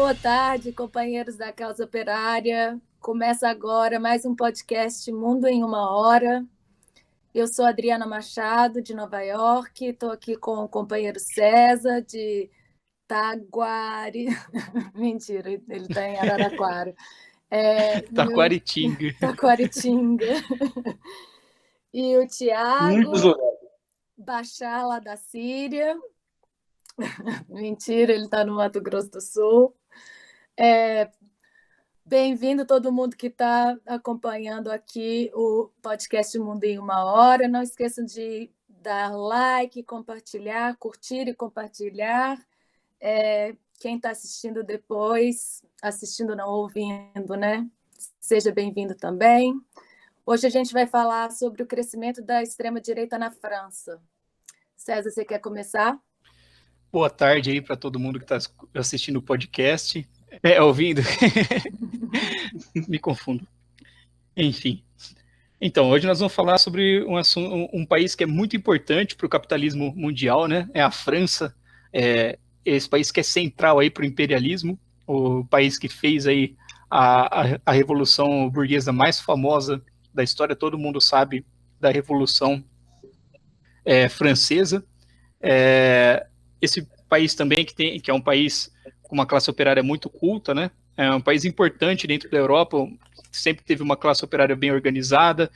Boa tarde, companheiros da Causa Operária. Começa agora mais um podcast Mundo em uma Hora. Eu sou Adriana Machado, de Nova York. Estou aqui com o companheiro César, de Taguari. Mentira, ele está em Araraquara. Taquaritinga. Taquaritinga. E o Tiago Bachar, lá da Síria. Mentira, ele está no Mato Grosso do Sul. Bem-vindo todo mundo que está acompanhando aqui o podcast Mundo em uma Hora. Não esqueçam de dar like, compartilhar, curtir e compartilhar. Quem está assistindo depois, assistindo não ouvindo, né? Seja bem-vindo também. Hoje a gente vai falar sobre o crescimento da extrema-direita na França. César, você quer começar? Boa tarde aí para todo mundo que está assistindo o podcast. Ouvindo? Me confundo. Enfim. Então, hoje nós vamos falar sobre um país que é muito importante para o capitalismo mundial, né? É a França. Esse país que é central aí para o imperialismo, o país que fez aí a revolução burguesa mais famosa da história. Todo mundo sabe da Revolução Francesa. Esse país também que é um país com uma classe operária muito culta, né? É um país importante dentro da Europa, sempre teve uma classe operária bem organizada.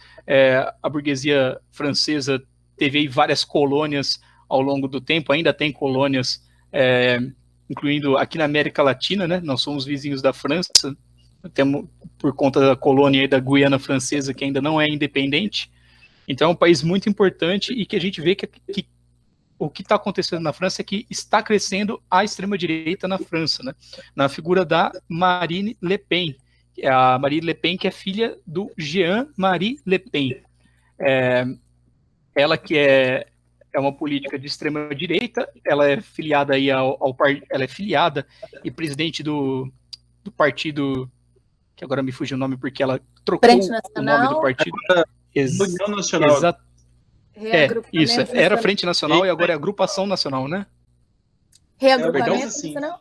A burguesia francesa teve aí várias colônias ao longo do tempo, ainda tem colônias, incluindo aqui na América Latina, né? Nós somos vizinhos da França, temos por conta da colônia aí da Guiana Francesa, que ainda não é independente. Então é um país muito importante e que a gente vê que o que está acontecendo na França é que está crescendo a extrema-direita na França, né? Na figura da Marine Le Pen. A Marine Le Pen, que é filha do Jean-Marie Le Pen. Ela que é uma política de extrema-direita, ela é filiada aí ela é filiada e presidente do partido, que agora me fugiu o nome porque ela trocou o nome do partido. União Nacional. Isso, era Frente Nacional e agora é Agrupação Nacional, né? Reagrupamento Nacional?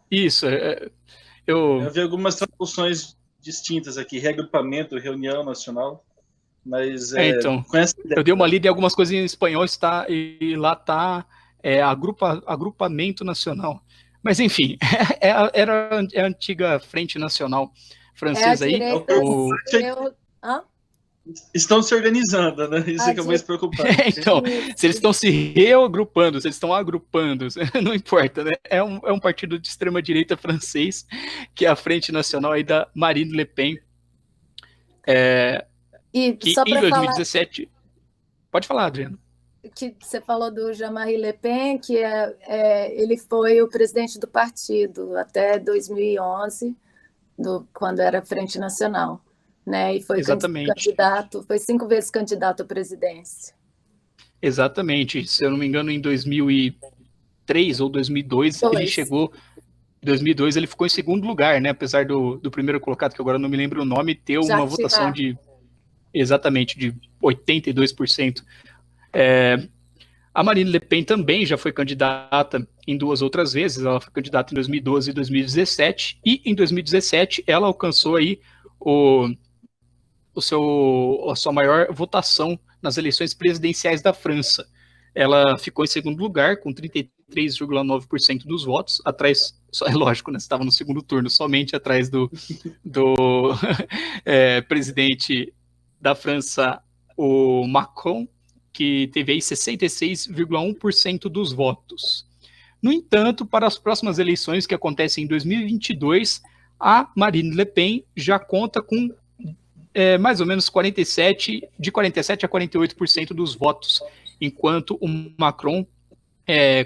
Isso, eu vi algumas traduções distintas aqui, reagrupamento, reunião nacional, mas... então, eu dei uma lida em algumas coisas em espanhol e lá está agrupamento nacional. Mas, enfim, era a antiga Frente Nacional Francesa aí. Estão se organizando, né? Isso é que é mais preocupante. Então, se eles estão se reagrupando, se eles estão agrupando, não importa, né? É um partido de extrema-direita francês, que é a Frente Nacional aí da Marine Le Pen. Que em 2017... Pode falar, Adriano. Que você falou do Jean-Marie Le Pen, que ele foi o presidente do partido até 2011, quando era Frente Nacional. Né? E foi candidato, foi 5 vezes candidato à presidência. Exatamente. Se eu não me engano, em 2003 ou 2002, ele chegou... Em 2002 ele ficou em segundo lugar, né? Apesar do primeiro colocado, que agora não me lembro o nome, ter uma votação de 82%. A Marine Le Pen também já foi candidata em 2 outras vezes. Ela foi candidata em 2012 e 2017. E em 2017 ela alcançou aí a sua maior votação nas eleições presidenciais da França. Ela ficou em segundo lugar, com 33,9% dos votos, atrás, é lógico, né, estava no segundo turno, somente atrás do presidente da França, o Macron, que teve aí 66,1% dos votos. No entanto, para as próximas eleições, que acontecem em 2022, a Marine Le Pen já conta com mais ou menos de 47% a 48% dos votos, enquanto o Macron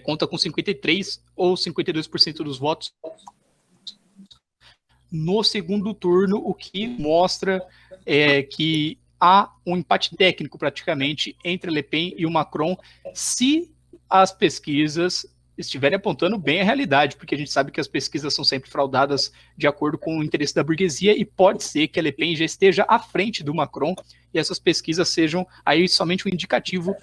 conta com 53% ou 52% dos votos no segundo turno, o que mostra que há um empate técnico praticamente entre Le Pen e o Macron, se as pesquisas estiverem apontando bem a realidade, porque a gente sabe que as pesquisas são sempre fraudadas de acordo com o interesse da burguesia, e pode ser que a Le Pen já esteja à frente do Macron, e essas pesquisas sejam aí somente um indicativo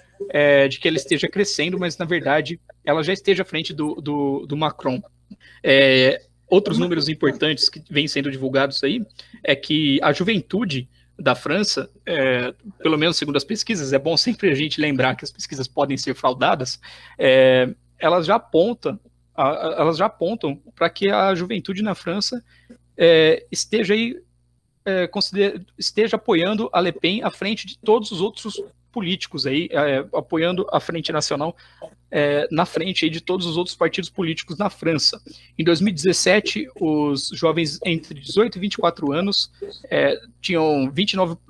de que ela esteja crescendo, mas na verdade ela já esteja à frente do Macron. Outros números importantes que vêm sendo divulgados aí é que a juventude da França, pelo menos segundo as pesquisas, é bom sempre a gente lembrar que as pesquisas podem ser fraudadas, elas já apontam para que a juventude na França esteja apoiando a Le Pen à frente de todos os outros políticos aí, apoiando a Frente Nacional na frente aí de todos os outros partidos políticos na França. Em 2017, os jovens entre 18 e 24 anos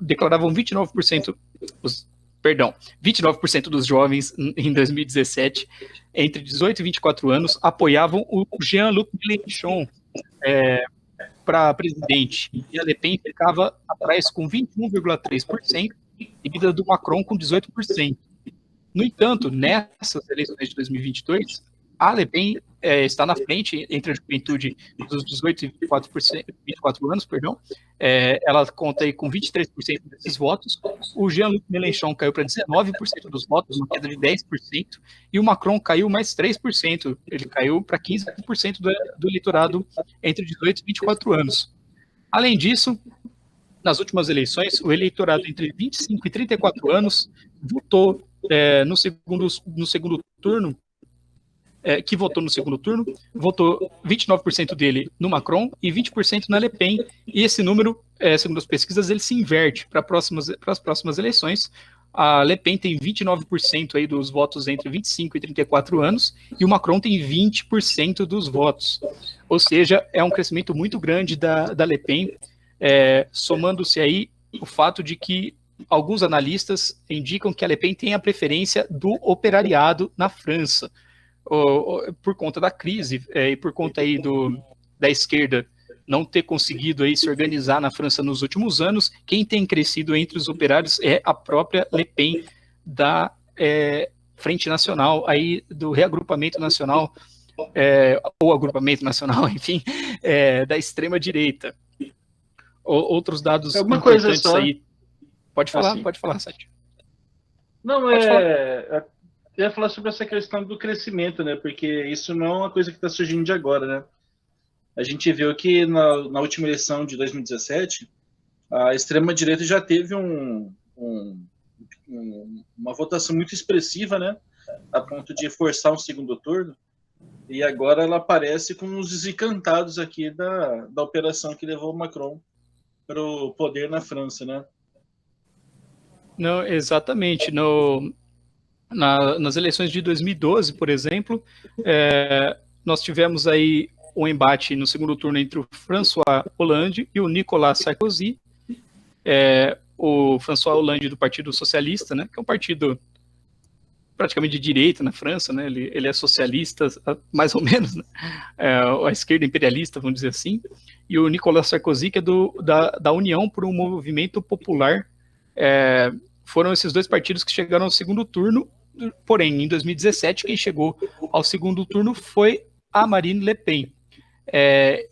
declaravam 29% dos jovens em 2017, entre 18 e 24 anos, apoiavam o Jean-Luc Mélenchon para presidente, e a Le Pen ficava atrás com 21,3%, seguida do Macron com 18%. No entanto, nessas eleições de 2022, a Le Pen está na frente entre a juventude dos 18 e 24 anos, ela conta aí com 23% desses votos, o Jean-Luc Mélenchon caiu para 19% dos votos, uma queda de 10%, e o Macron caiu mais 3%, ele caiu para 15% do eleitorado entre 18 e 24 anos. Além disso, nas últimas eleições, o eleitorado entre 25 e 34 anos votou no segundo turno, que votou no segundo turno, votou 29% dele no Macron e 20% na Le Pen, e esse número, segundo as pesquisas, ele se inverte para as próximas eleições. A Le Pen tem 29% aí dos votos entre 25 e 34 anos, e o Macron tem 20% dos votos. Ou seja, é um crescimento muito grande da Le Pen, somando-se aí o fato de que alguns analistas indicam que a Le Pen tem a preferência do operariado na França, por conta da crise e por conta aí da esquerda não ter conseguido aí se organizar na França nos últimos anos. Quem tem crescido entre os operários é a própria Le Pen da Frente Nacional, aí do Reagrupamento Nacional, ou Agrupamento Nacional, enfim, da extrema-direita. Outros dados importantes aí. Pode falar, Sati. Não, eu ia falar sobre essa questão do crescimento, né? Porque isso não é uma coisa que está surgindo de agora, né? A gente viu que na última eleição de 2017, a extrema-direita já teve uma votação muito expressiva, né? A ponto de forçar um segundo turno. E agora ela aparece com os desencantados aqui da operação que levou o Macron para o poder na França, né? Não, exatamente. Nas eleições de 2012, por exemplo, nós tivemos aí um embate no segundo turno entre o François Hollande e o Nicolas Sarkozy. O François Hollande do Partido Socialista, né, que é um partido praticamente de direita na França, né, ele é socialista, mais ou menos, né, a esquerda imperialista, vamos dizer assim, e o Nicolas Sarkozy, que é da União por um Movimento Popular. Foram esses dois partidos que chegaram ao segundo turno, porém, em 2017, quem chegou ao segundo turno foi a Marine Le Pen.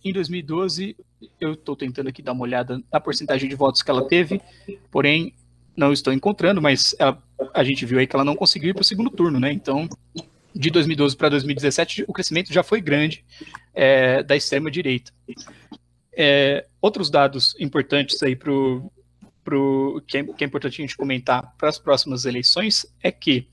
Em 2012, eu estou tentando aqui dar uma olhada na porcentagem de votos que ela teve, porém, não estou encontrando, mas a gente viu aí que ela não conseguiu ir para o segundo turno, né? Então, de 2012 para 2017, o crescimento já foi grande da extrema-direita. Outros dados importantes aí que é importante a gente comentar para as próximas eleições é que,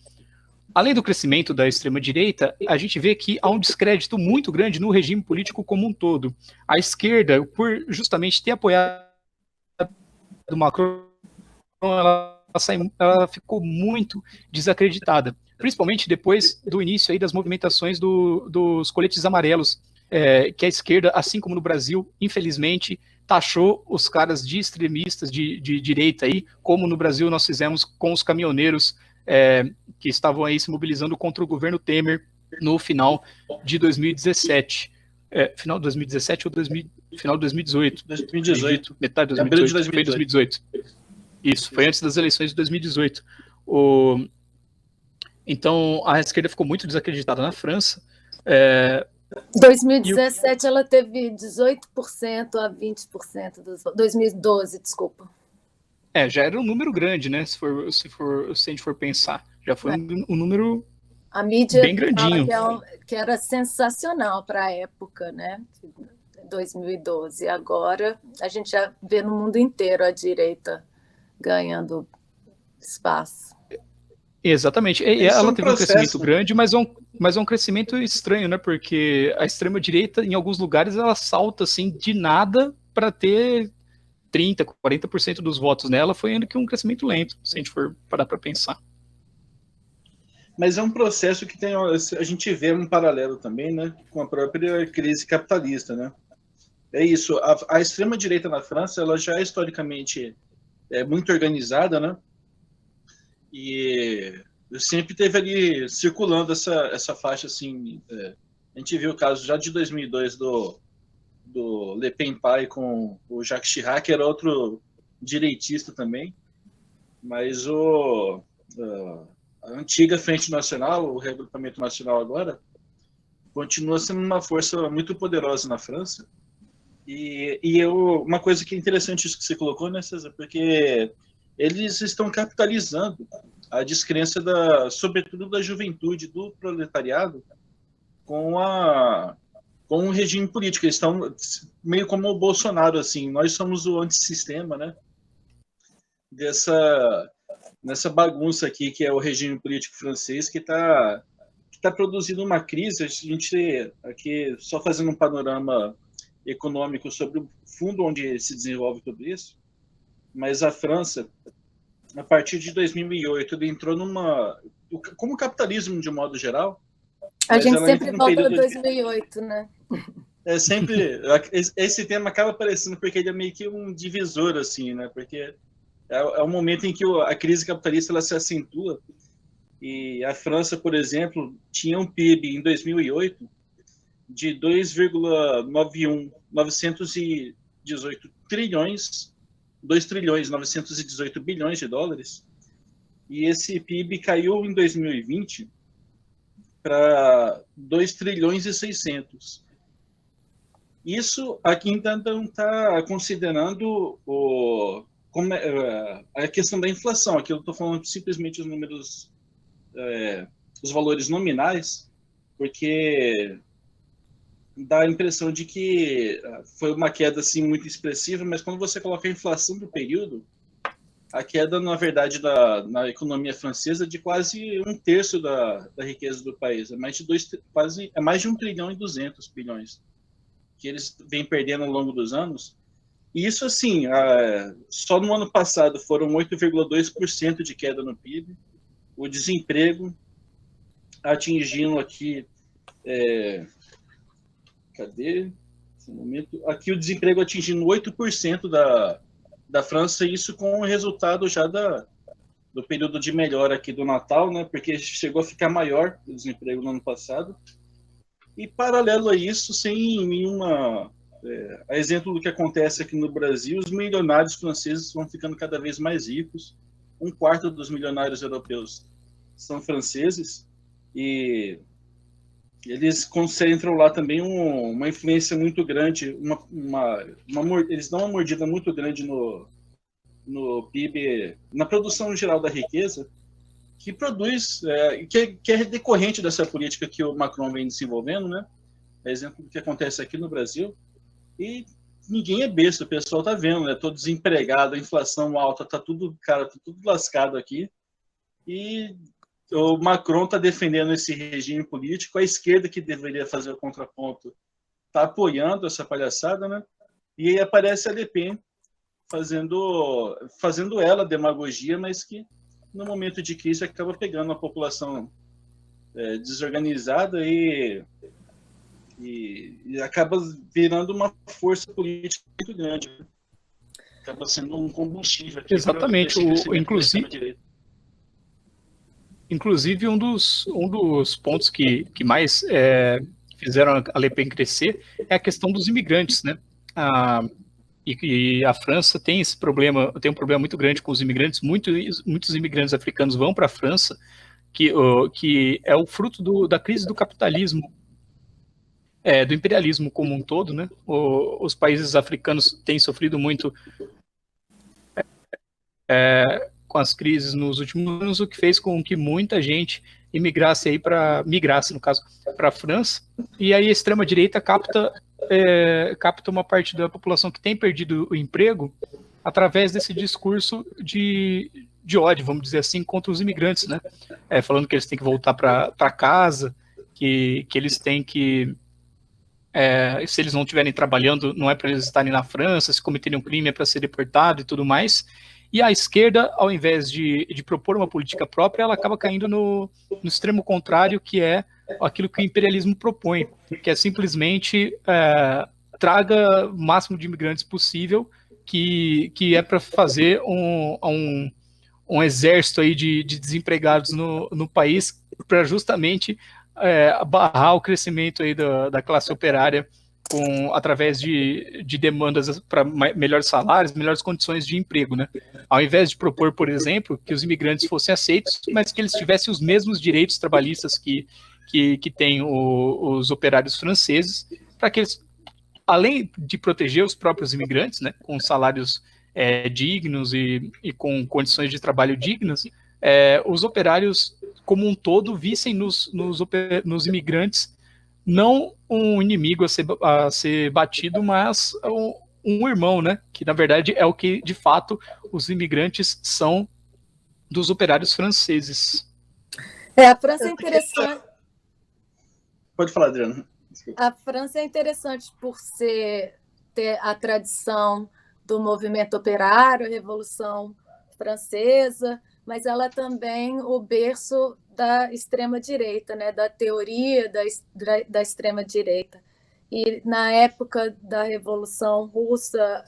além do crescimento da extrema-direita, a gente vê que há um descrédito muito grande no regime político como um todo. A esquerda, por justamente ter apoiado o Macron, ela ficou muito desacreditada, principalmente depois do início aí das movimentações dos coletes amarelos, que a esquerda, assim como no Brasil, infelizmente, taxou os caras de extremistas de direita aí, como no Brasil nós fizemos com os caminhoneiros que estavam aí se mobilizando contra o governo Temer no final de 2017. Final de 2017 ou final de 2018? 2018. Metade de 2018. Foi 2018. Isso, foi antes das eleições de 2018. Então, a esquerda ficou muito desacreditada na França. 2017 ela teve 18% a 20% dos votos. 2012, desculpa. Já era um número grande, né? Se a gente for pensar. Já foi um número a mídia bem grandinho. Que era sensacional para a época, né? 2012. Agora a gente já vê no mundo inteiro a direita ganhando espaço. Exatamente. Ela teve um crescimento grande, mas é um crescimento estranho, né? Porque a extrema-direita, em alguns lugares, ela salta assim de nada para ter 30%, 40% dos votos nela, foi ainda que um crescimento lento, se a gente for parar para pensar. Mas é um processo que tem, a gente vê um paralelo também, né, com a própria crise capitalista, né? É isso, a extrema-direita na França, ela já historicamente é muito organizada, né? E sempre teve ali circulando essa faixa, assim, a gente viu o caso já de 2002 do Le Pen pai com o Jacques Chirac, que era outro direitista também, mas a antiga Frente Nacional, o Reagrupamento Nacional agora, continua sendo uma força muito poderosa na França. Uma coisa que é interessante isso que você colocou, né, César, porque eles estão capitalizando a descrença, sobretudo da juventude, do proletariado, com o regime político. Eles estão meio como o Bolsonaro, assim, nós somos o antissistema, né, nessa bagunça aqui que é o regime político francês, que está produzindo uma crise. A gente aqui só fazendo um panorama econômico sobre o fundo onde se desenvolve tudo isso, mas a França, a partir de 2008, ele entrou como o capitalismo de um modo geral. A gente sempre volta a 2008, né? É sempre, esse tema acaba aparecendo porque ele é meio que um divisor, assim, né? Porque é o momento em que a crise capitalista ela se acentua. E a França, por exemplo, tinha um PIB em 2008 de 2,918 trilhões, 2 trilhões 918 bilhões de dólares, e esse PIB caiu em 2020 para 2 trilhões e 600. Isso aqui ainda não está considerando a questão da inflação. Aqui eu estou falando simplesmente os números, os valores nominais, porque dá a impressão de que foi uma queda assim muito expressiva, mas quando você coloca a inflação do período, a queda, na verdade, na economia francesa de quase 1/3 da riqueza do país, é mais de 1 trilhão e 200 bilhões que eles vêm perdendo ao longo dos anos. E isso, assim, só no ano passado foram 8,2% de queda no PIB, o desemprego atingindo aqui cadê? Esse momento. Aqui o desemprego atingindo 8% da França, isso com o resultado já do período de melhora aqui do Natal, né? Porque chegou a ficar maior o desemprego no ano passado. E paralelo a isso, sem nenhuma... a exemplo do que acontece aqui no Brasil, os milionários franceses vão ficando cada vez mais ricos. 1/4 dos milionários europeus são franceses. E eles concentram lá também uma influência muito grande, eles dão uma mordida muito grande no PIB, na produção geral da riqueza, que produz, que é decorrente dessa política que o Macron vem desenvolvendo, né? É exemplo do que acontece aqui no Brasil. E ninguém é besta, o pessoal tá vendo, né? Tô desempregado, a inflação alta, tá tudo lascado aqui. E o Macron está defendendo esse regime político, a esquerda, que deveria fazer o contraponto, está apoiando essa palhaçada, né? E aí aparece a Le Pen fazendo ela demagogia, mas que no momento de crise acaba pegando a população desorganizada e acaba virando uma força política muito grande. Acaba sendo um combustível. Exatamente, inclusive um dos pontos que mais fizeram a Le Pen crescer é a questão dos imigrantes, né? E a França tem esse problema, tem um problema muito grande com os imigrantes. Muitos imigrantes africanos vão para a França, que é o fruto da crise do capitalismo, do imperialismo como um todo, né? Os países africanos têm sofrido muito com as crises nos últimos anos, o que fez com que muita gente migrasse, no caso, para a França, e aí a extrema-direita capta capta uma parte da população que tem perdido o emprego através desse discurso de ódio, vamos dizer assim, contra os imigrantes, né? Falando que eles têm que voltar para casa, que eles têm que, se eles não estiverem trabalhando, não é para eles estarem na França, se cometerem um crime é para ser deportado e tudo mais. E a esquerda, ao invés de propor uma política própria, ela acaba caindo no extremo contrário, que é aquilo que o imperialismo propõe, que é simplesmente traga o máximo de imigrantes possível, que é para fazer um exército aí de desempregados no país, para justamente barrar o crescimento aí da classe operária através de demandas para melhores salários, melhores condições de emprego, né? Ao invés de propor, por exemplo, que os imigrantes fossem aceitos, mas que eles tivessem os mesmos direitos trabalhistas que têm os operários franceses, para que eles, além de proteger os próprios imigrantes, né, com salários dignos e com condições de trabalho dignas, os operários como um todo vissem nos imigrantes não um inimigo a ser batido, mas um irmão, né? Que na verdade é o que de fato os imigrantes são dos operários franceses. A França é interessante. Pode falar, Adriana. A França é interessante por ter a tradição do movimento operário, a Revolução Francesa, mas ela é também o berço da extrema-direita, né? Da teoria da extrema-direita. E na época da Revolução Russa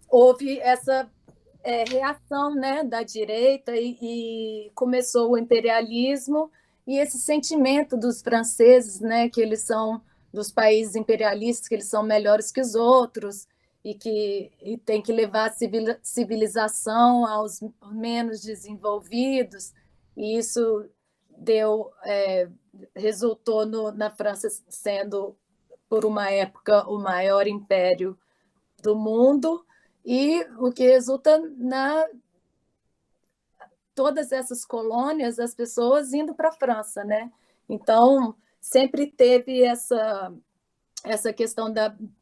houve essa reação, né, da direita e começou o imperialismo e esse sentimento dos franceses, né, que eles são dos países imperialistas, que eles são melhores que os outros e tem que levar a civilização aos menos desenvolvidos, e isso resultou na França sendo, por uma época, o maior império do mundo, e o que resulta todas essas colônias, as pessoas indo para a França, né? Então, sempre teve essa questão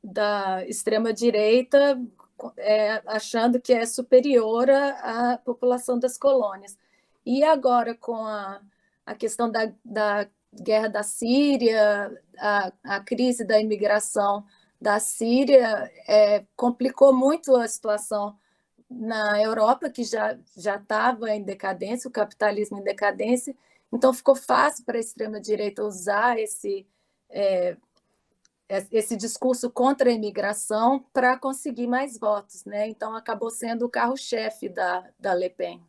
da extrema-direita achando que é superior à população das colônias. E agora, com a questão da guerra da Síria, a crise da imigração da Síria, complicou muito a situação na Europa, que já estava em decadência, o capitalismo em decadência, então ficou fácil para a extrema-direita usar esse discurso contra a imigração para conseguir mais votos, né? Então acabou sendo o carro-chefe da Le Pen.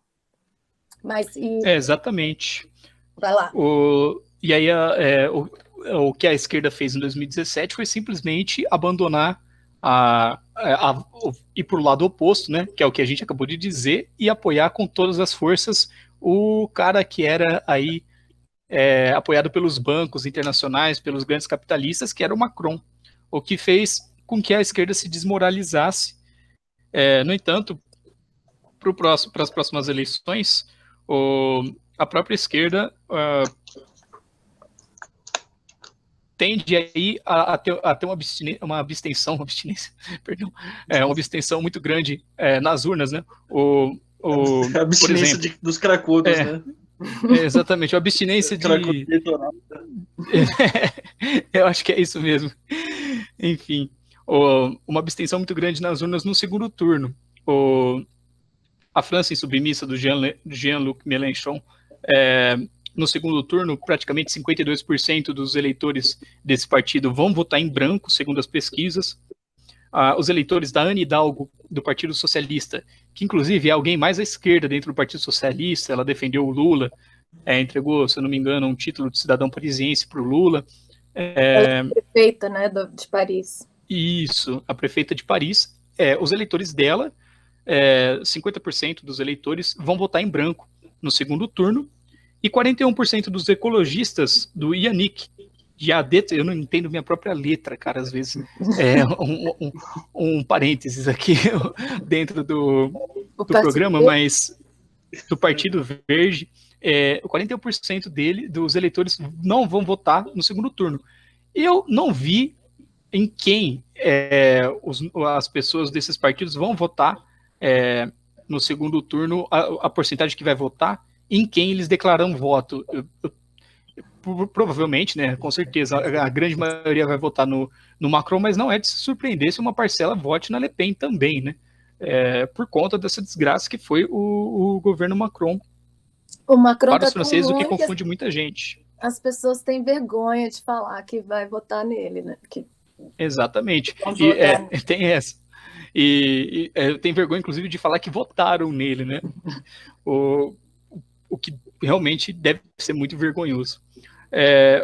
Exatamente. Vai lá. E aí o que a esquerda fez em 2017 foi simplesmente abandonar ir para o lado oposto, né, que é o que a gente acabou de dizer, e apoiar com todas as forças o cara que era aí apoiado pelos bancos internacionais, pelos grandes capitalistas, que era o Macron, o que fez com que a esquerda se desmoralizasse. No entanto, para as próximas eleições, a própria esquerda tende aí a ter uma abstenção muito grande nas urnas, né? A abstinência por exemplo, dos cracudos, né? Exatamente, a abstinência de... Eu acho que é isso mesmo. Enfim, uma abstenção muito grande nas urnas no segundo turno. A França Insubmissa, do Jean-Luc Mélenchon, no segundo turno, praticamente 52% dos eleitores desse partido vão votar em branco, segundo as pesquisas. Os eleitores da Anne Hidalgo, do Partido Socialista, que inclusive é alguém mais à esquerda dentro do Partido Socialista, ela defendeu o Lula, entregou, se eu não me engano, um título de cidadão parisiense para o Lula. Ela é prefeita, né, de Paris. Isso, a prefeita de Paris. Os eleitores dela, 50% dos eleitores vão votar em branco no segundo turno, e 41% dos ecologistas do Yannick, eu não entendo minha própria letra, cara, às vezes. Um parênteses aqui dentro do programa, mas do Partido Verde, 41% dos eleitores não vão votar no segundo turno. Eu não vi em quem as pessoas desses partidos vão votar no segundo turno, a porcentagem que vai votar, em quem eles declaram voto. Provavelmente, né, com certeza, a grande maioria vai votar no Macron, mas não é de se surpreender se uma parcela vote na Le Pen também, né? Por conta dessa desgraça que foi o governo Macron. O Macron para os franceses, o que confunde muita gente. As pessoas têm vergonha de falar que vai votar nele, né? Exatamente. Tem essa. E tem vergonha, inclusive, de falar que votaram nele, né? O que realmente deve ser muito vergonhoso.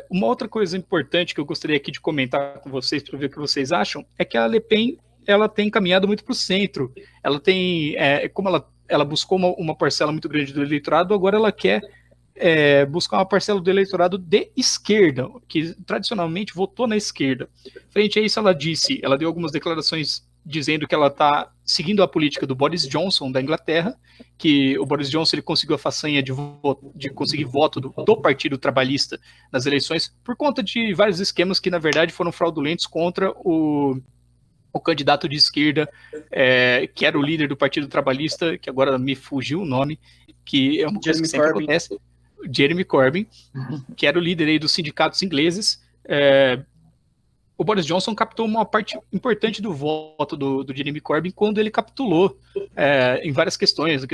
Uma outra coisa importante que eu gostaria aqui de comentar com vocês, para ver o que vocês acham, é que a Le Pen ela tem caminhado muito para o centro. Ela tem, como ela buscou uma parcela muito grande do eleitorado, agora ela quer buscar uma parcela do eleitorado de esquerda, que tradicionalmente votou na esquerda. Frente a isso, ela deu algumas declarações dizendo que ela está seguindo a política do Boris Johnson da Inglaterra, que o Boris Johnson ele conseguiu a façanha de conseguir voto do Partido Trabalhista nas eleições por conta de vários esquemas que, na verdade, foram fraudulentos contra o candidato de esquerda, que era o líder do Partido Trabalhista, que agora me fugiu o nome, que é uma coisa que sempre acontece, Jeremy Corbyn, que era o líder aí dos sindicatos ingleses. O Boris Johnson captou uma parte importante do voto do Jeremy Corbyn quando ele capitulou em várias questões.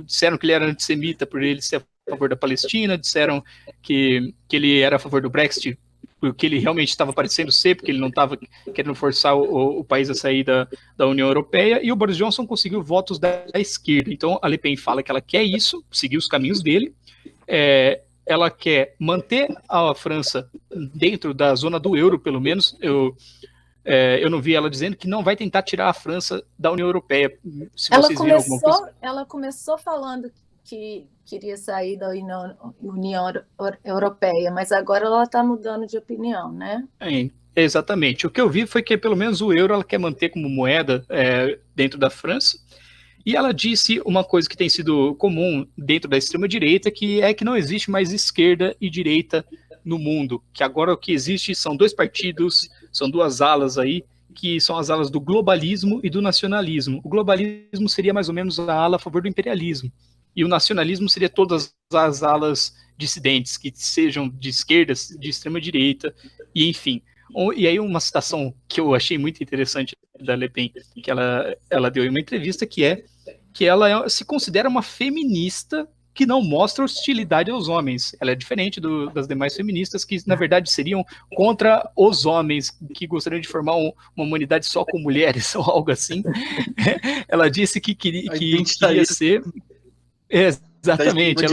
Disseram que ele era antissemita por ele ser a favor da Palestina, disseram que ele era a favor do Brexit, porque ele realmente estava parecendo ser, porque ele não estava querendo forçar o país a sair da União Europeia, e o Boris Johnson conseguiu votos da esquerda. Então a Le Pen fala que ela quer isso, seguir os caminhos dele, ela quer manter a França dentro da zona do euro, pelo menos. Eu não vi ela dizendo que não vai tentar tirar a França da União Europeia. Se vocês viram alguma coisa. Ela começou falando que queria sair da União Europeia, mas agora ela está mudando de opinião, né? Exatamente. O que eu vi foi que pelo menos o euro ela quer manter como moeda dentro da França. E ela disse uma coisa que tem sido comum dentro da extrema-direita, que é que não existe mais esquerda e direita no mundo, que agora o que existe são dois partidos, são duas alas aí, que são as alas do globalismo e do nacionalismo. O globalismo seria mais ou menos a ala a favor do imperialismo, e o nacionalismo seria todas as alas dissidentes, que sejam de esquerda, de extrema-direita, e enfim. E aí uma citação que eu achei muito interessante da Le Pen, que ela deu em uma entrevista, que ela se considera uma feminista que não mostra hostilidade aos homens. Ela é diferente das demais feministas que, na verdade, seriam contra os homens, que gostariam de formar uma humanidade só com mulheres, ou algo assim. Ela disse que queria ser... Exatamente.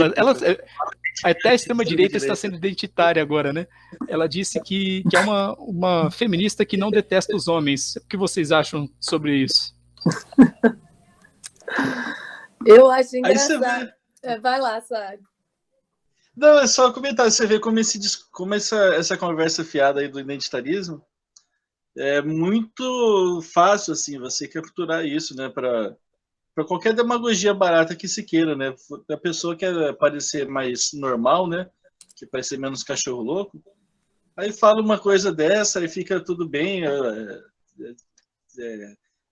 Até a extrema-direita está sendo identitária agora, né? Ela disse que é uma feminista que não detesta os homens. O que vocês acham sobre isso? Eu acho engraçado. Vai lá, Sérgio. Não, é só comentar. Você vê como essa conversa fiada aí do identitarismo é muito fácil, assim, você capturar isso, né? Para qualquer demagogia barata que se queira, né? A pessoa quer parecer mais normal, né? Que parecer menos cachorro louco. Aí fala uma coisa dessa e fica tudo bem.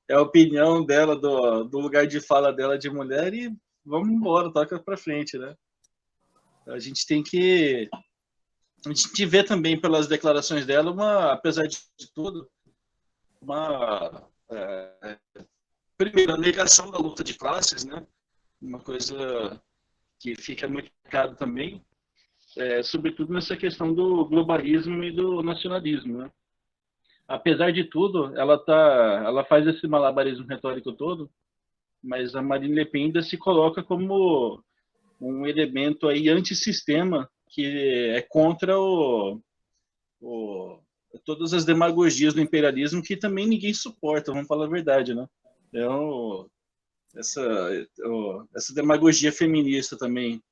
É a opinião dela, do lugar de fala dela de mulher, e vamos embora, toca para frente, né? A gente vê também pelas declarações dela, apesar de tudo, primeiro, a negação da luta de classes, né? Uma coisa que fica muito marcada também, sobretudo nessa questão do globalismo e do nacionalismo, né? Apesar de tudo, ela faz esse malabarismo retórico todo, mas a Marine Le Pen ainda se coloca como um elemento aí antissistema, que é contra todas as demagogias do imperialismo, que também ninguém suporta, vamos falar a verdade, né? Essa demagogia feminista também,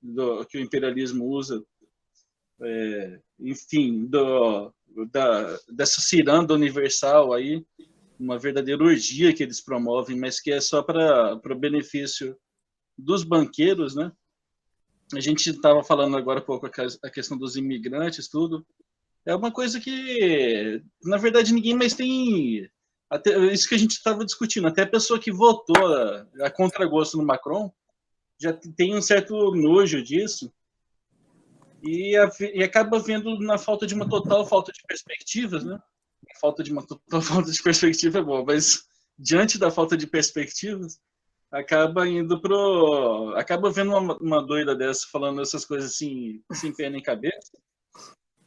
que o imperialismo usa, enfim, dessa ciranda universal aí, uma verdadeira orgia que eles promovem, mas que é só para o benefício dos banqueiros, né? A gente estava falando agora há pouco a questão dos imigrantes, tudo. é uma coisa que, na verdade, ninguém mais tem... Até, isso que a gente estava discutindo, até a pessoa que votou a contragosto no Macron já tem um certo nojo disso e acaba vendo na falta de uma total falta de perspectivas, né? A falta de uma total falta de perspectiva é boa, mas diante da falta de perspectivas, acaba vendo uma doida dessa falando essas coisas assim, sem pé nem cabeça,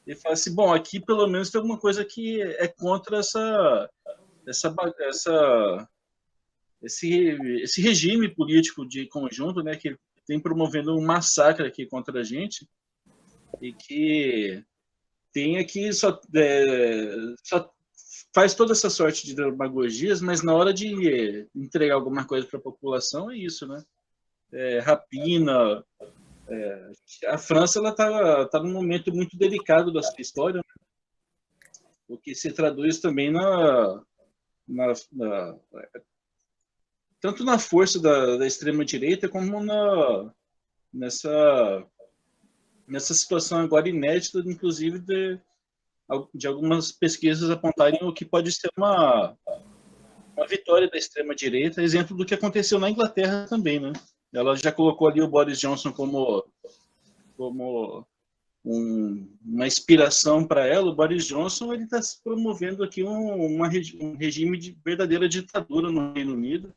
e fala assim, bom, aqui pelo menos tem alguma coisa que é contra esse regime político de conjunto, né, que tem promovendo um massacre aqui contra a gente e que tem aqui só faz toda essa sorte de demagogias, mas na hora de entregar alguma coisa para a população é isso, né? Rapina. A França ela tá num momento muito delicado da sua história, né? O que se traduz também tanto na força da extrema direita como nessa situação agora inédita, inclusive de algumas pesquisas apontarem o que pode ser uma vitória da extrema direita, exemplo do que aconteceu na Inglaterra também, né? Ela já colocou ali o Boris Johnson como uma inspiração para ela. O Boris Johnson ele está promovendo aqui um regime de verdadeira ditadura no Reino Unido.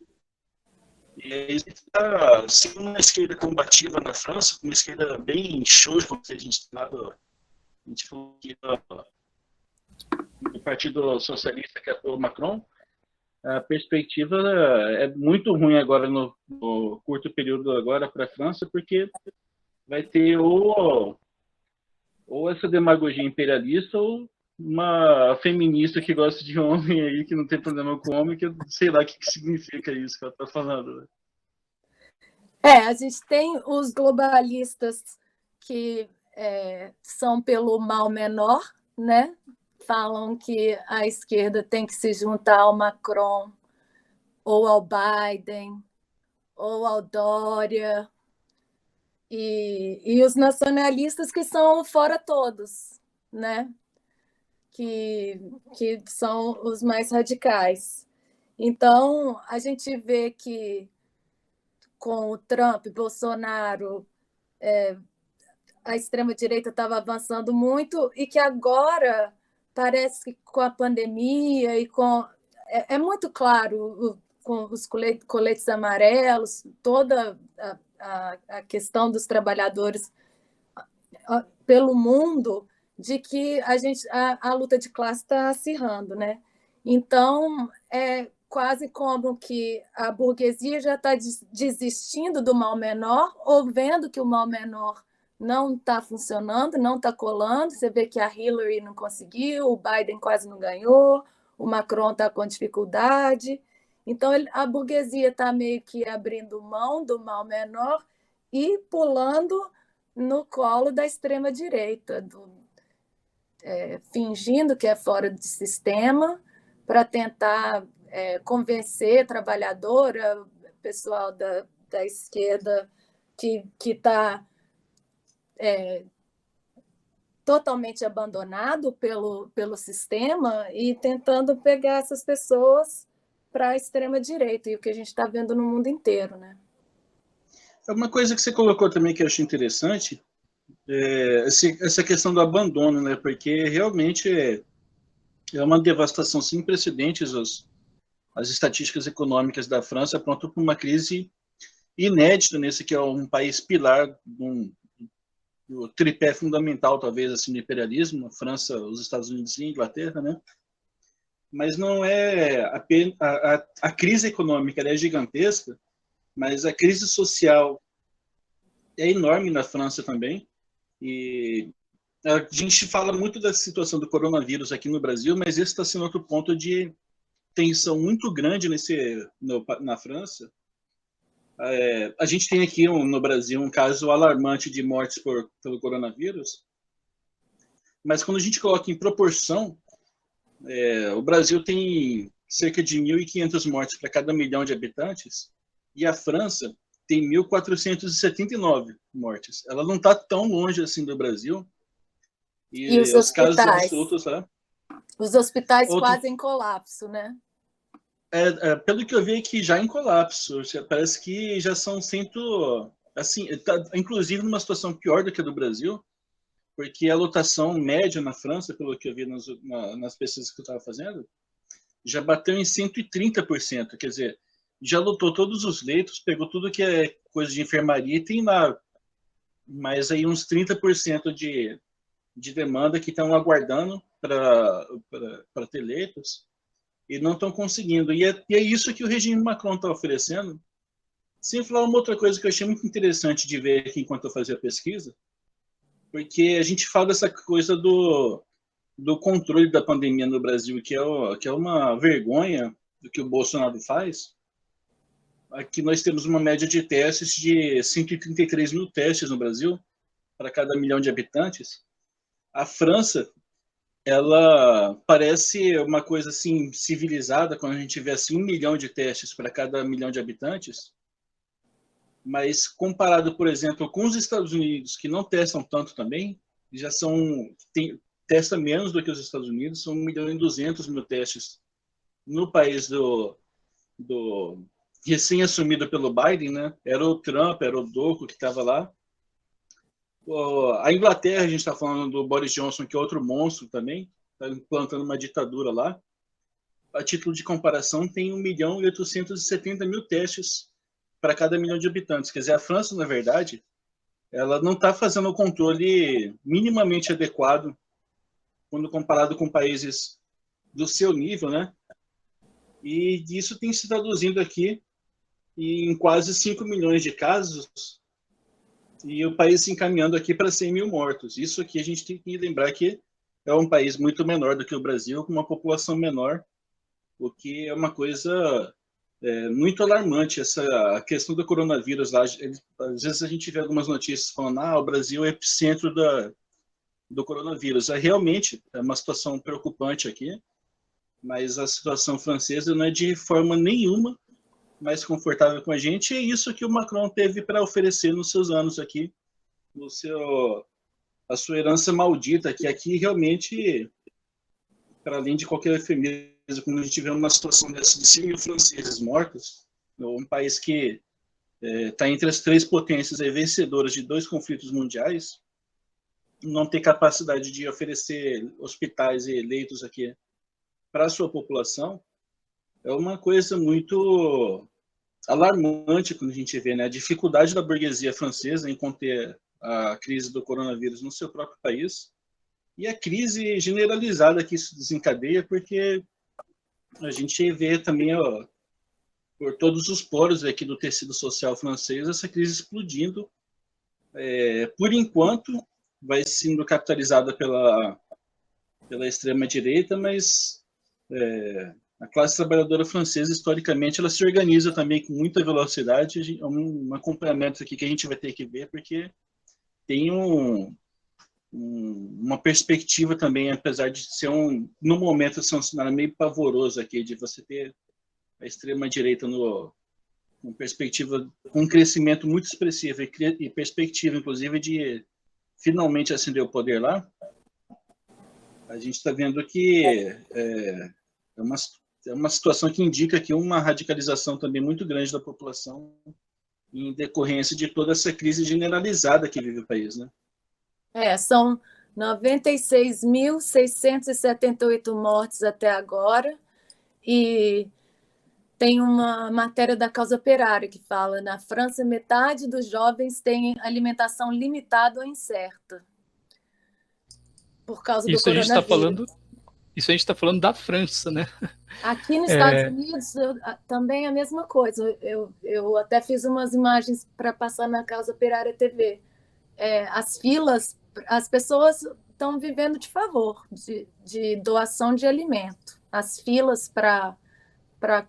E aí está sendo uma esquerda combativa na França, uma esquerda bem xoxa, como a gente falou aqui do Partido Socialista, que é o Macron. A perspectiva é muito ruim agora no curto período agora para a França, porque vai ter ou essa demagogia imperialista ou uma feminista que gosta de homem aí, que não tem problema com homem, que eu sei lá o que significa isso que ela está falando. A gente tem os globalistas que são pelo mal menor, né? Falam que a esquerda tem que se juntar ao Macron, ou ao Biden, ou ao Dória, e os nacionalistas que são fora todos, né? Que são os mais radicais. Então, a gente vê que com o Trump, Bolsonaro, a extrema-direita estava avançando muito e que agora parece que com a pandemia e com... É muito claro, com os coletes amarelos, toda a questão dos trabalhadores pelo mundo, de que a luta de classe está acirrando, né? Então, é quase como que a burguesia já está desistindo do mal menor, ou vendo que o mal menor não está funcionando, não está colando. Você vê que a Hillary não conseguiu, o Biden quase não ganhou, o Macron está com dificuldade. Então, a burguesia está meio que abrindo mão do mal menor e pulando no colo da extrema-direita, fingindo que é fora do sistema para tentar convencer trabalhadora, pessoal da esquerda que está totalmente abandonado pelo sistema e tentando pegar essas pessoas para a extrema-direita, e o que a gente está vendo no mundo inteiro, né? Uma coisa que você colocou também que eu acho interessante essa questão do abandono, né? Porque realmente é uma devastação sem precedentes. As estatísticas econômicas da França apontam para uma crise inédita nesse que é um país pilar do tripé fundamental, talvez, assim, do imperialismo, a França, os Estados Unidos e a Inglaterra, né? Mas não é apenas a crise econômica, ela é gigantesca, mas a crise social é enorme na França também. E a gente fala muito da situação do coronavírus aqui no Brasil, mas esse está sendo outro ponto de tensão muito grande na França. A gente tem aqui no Brasil um caso alarmante de mortes pelo coronavírus, mas quando a gente coloca em proporção, o Brasil tem cerca de 1.500 mortes para cada 1 milhão de habitantes, e a França tem 1.479 mortes. Ela não está tão longe assim do Brasil, E os os casos hospitais? absolutos lá. Os hospitais quase em colapso, né? Pelo que eu vi aqui, já em colapso. Parece que já são assim, inclusive numa situação pior do que a do Brasil, porque a lotação média na França, pelo que eu vi nas pesquisas que eu estava fazendo, já bateu em 130%. Quer dizer, já lotou todos os leitos, pegou tudo que é coisa de enfermaria e tem lá mais aí uns 30% de demanda que estão aguardando para ter leitos e não estão conseguindo. E é isso que o regime Macron está oferecendo. Sem falar uma outra coisa que eu achei muito interessante de ver aqui enquanto eu fazia a pesquisa, porque a gente fala dessa coisa do controle da pandemia no Brasil, que é uma vergonha do que o Bolsonaro faz. Aqui nós temos uma média de testes de 133 mil testes no Brasil, para cada 1 milhão de habitantes. A França, ela parece uma coisa assim civilizada quando a gente vê assim 1 milhão de testes para cada 1 milhão de habitantes, mas comparado, por exemplo, com os Estados Unidos, que não testam tanto também, já testa menos do que os Estados Unidos, são 1 milhão e 200 mil testes no país do recém-assumido pelo Biden, né? Era o Trump, era o Doko que estava lá. A Inglaterra, a gente está falando do Boris Johnson, que é outro monstro também, está implantando uma ditadura lá. A título de comparação, tem 1 milhão e 870 mil testes para cada 1 milhão de habitantes. Quer dizer, a França, na verdade, ela não está fazendo o controle minimamente adequado quando comparado com países do seu nível, né? E isso tem se traduzindo aqui em quase 5 milhões de casos e o país se encaminhando aqui para 100 mil mortos. Isso aqui a gente tem que lembrar que é um país muito menor do que o Brasil, com uma população menor, o que é uma coisa muito alarmante. A questão do coronavírus lá, às vezes a gente vê algumas notícias falando o Brasil é epicentro do coronavírus. Realmente é uma situação preocupante aqui, mas a situação francesa não é de forma nenhuma mais confortável com a gente, e é isso que o Macron teve para oferecer nos seus anos aqui, a sua herança maldita, que aqui realmente, para além de qualquer eufemismo, quando a gente vê uma situação dessa de 100 mil franceses mortos, um país que está entre as 3 potências vencedoras de 2 conflitos mundiais, não ter capacidade de oferecer hospitais e leitos aqui para a sua população, é uma coisa muito alarmante quando a gente vê, né, a dificuldade da burguesia francesa em conter a crise do coronavírus no seu próprio país e a crise generalizada que isso desencadeia, porque a gente vê também por todos os poros aqui do tecido social francês essa crise explodindo. Por enquanto, vai sendo capitalizada pela extrema-direita, mas a classe trabalhadora francesa, historicamente, ela se organiza também com muita velocidade. Um acompanhamento aqui que a gente vai ter que ver, porque tem uma perspectiva também, apesar de ser no momento, ser um cenário meio pavoroso aqui, de você ter a extrema-direita com perspectiva, com um crescimento muito expressivo e perspectiva, inclusive, de finalmente ascender o poder lá. A gente está vendo que é uma situação que indica aqui uma radicalização também muito grande da população em decorrência de toda essa crise generalizada que vive o país, né? São 96.678 mortes até agora, e tem uma matéria da Causa Operária que fala: na França, metade dos jovens tem alimentação limitada ou incerta por causa do coronavírus. Isso a gente está falando da França, né? Aqui nos Estados Unidos também é a mesma coisa. Eu até fiz umas imagens para passar na Causa Operária TV. As filas, as pessoas estão vivendo de favor, de doação de alimento. As filas para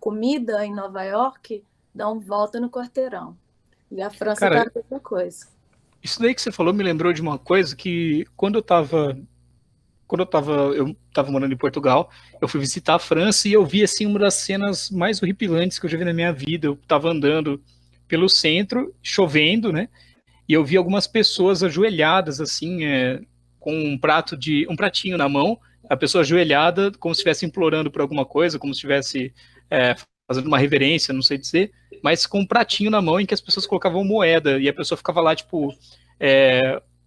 comida em Nova York dão volta no quarteirão. E a França está a mesma coisa. Isso daí que você falou me lembrou de uma coisa que quando eu estava morando em Portugal, eu fui visitar a França e eu vi assim uma das cenas mais horripilantes que eu já vi na minha vida. Eu estava andando pelo centro, chovendo, né? E eu vi algumas pessoas ajoelhadas assim, com um pratinho na mão, a pessoa ajoelhada, como se estivesse implorando por alguma coisa, como se estivesse fazendo uma reverência, não sei dizer, mas com um pratinho na mão em que as pessoas colocavam moeda, e a pessoa ficava lá, tipo,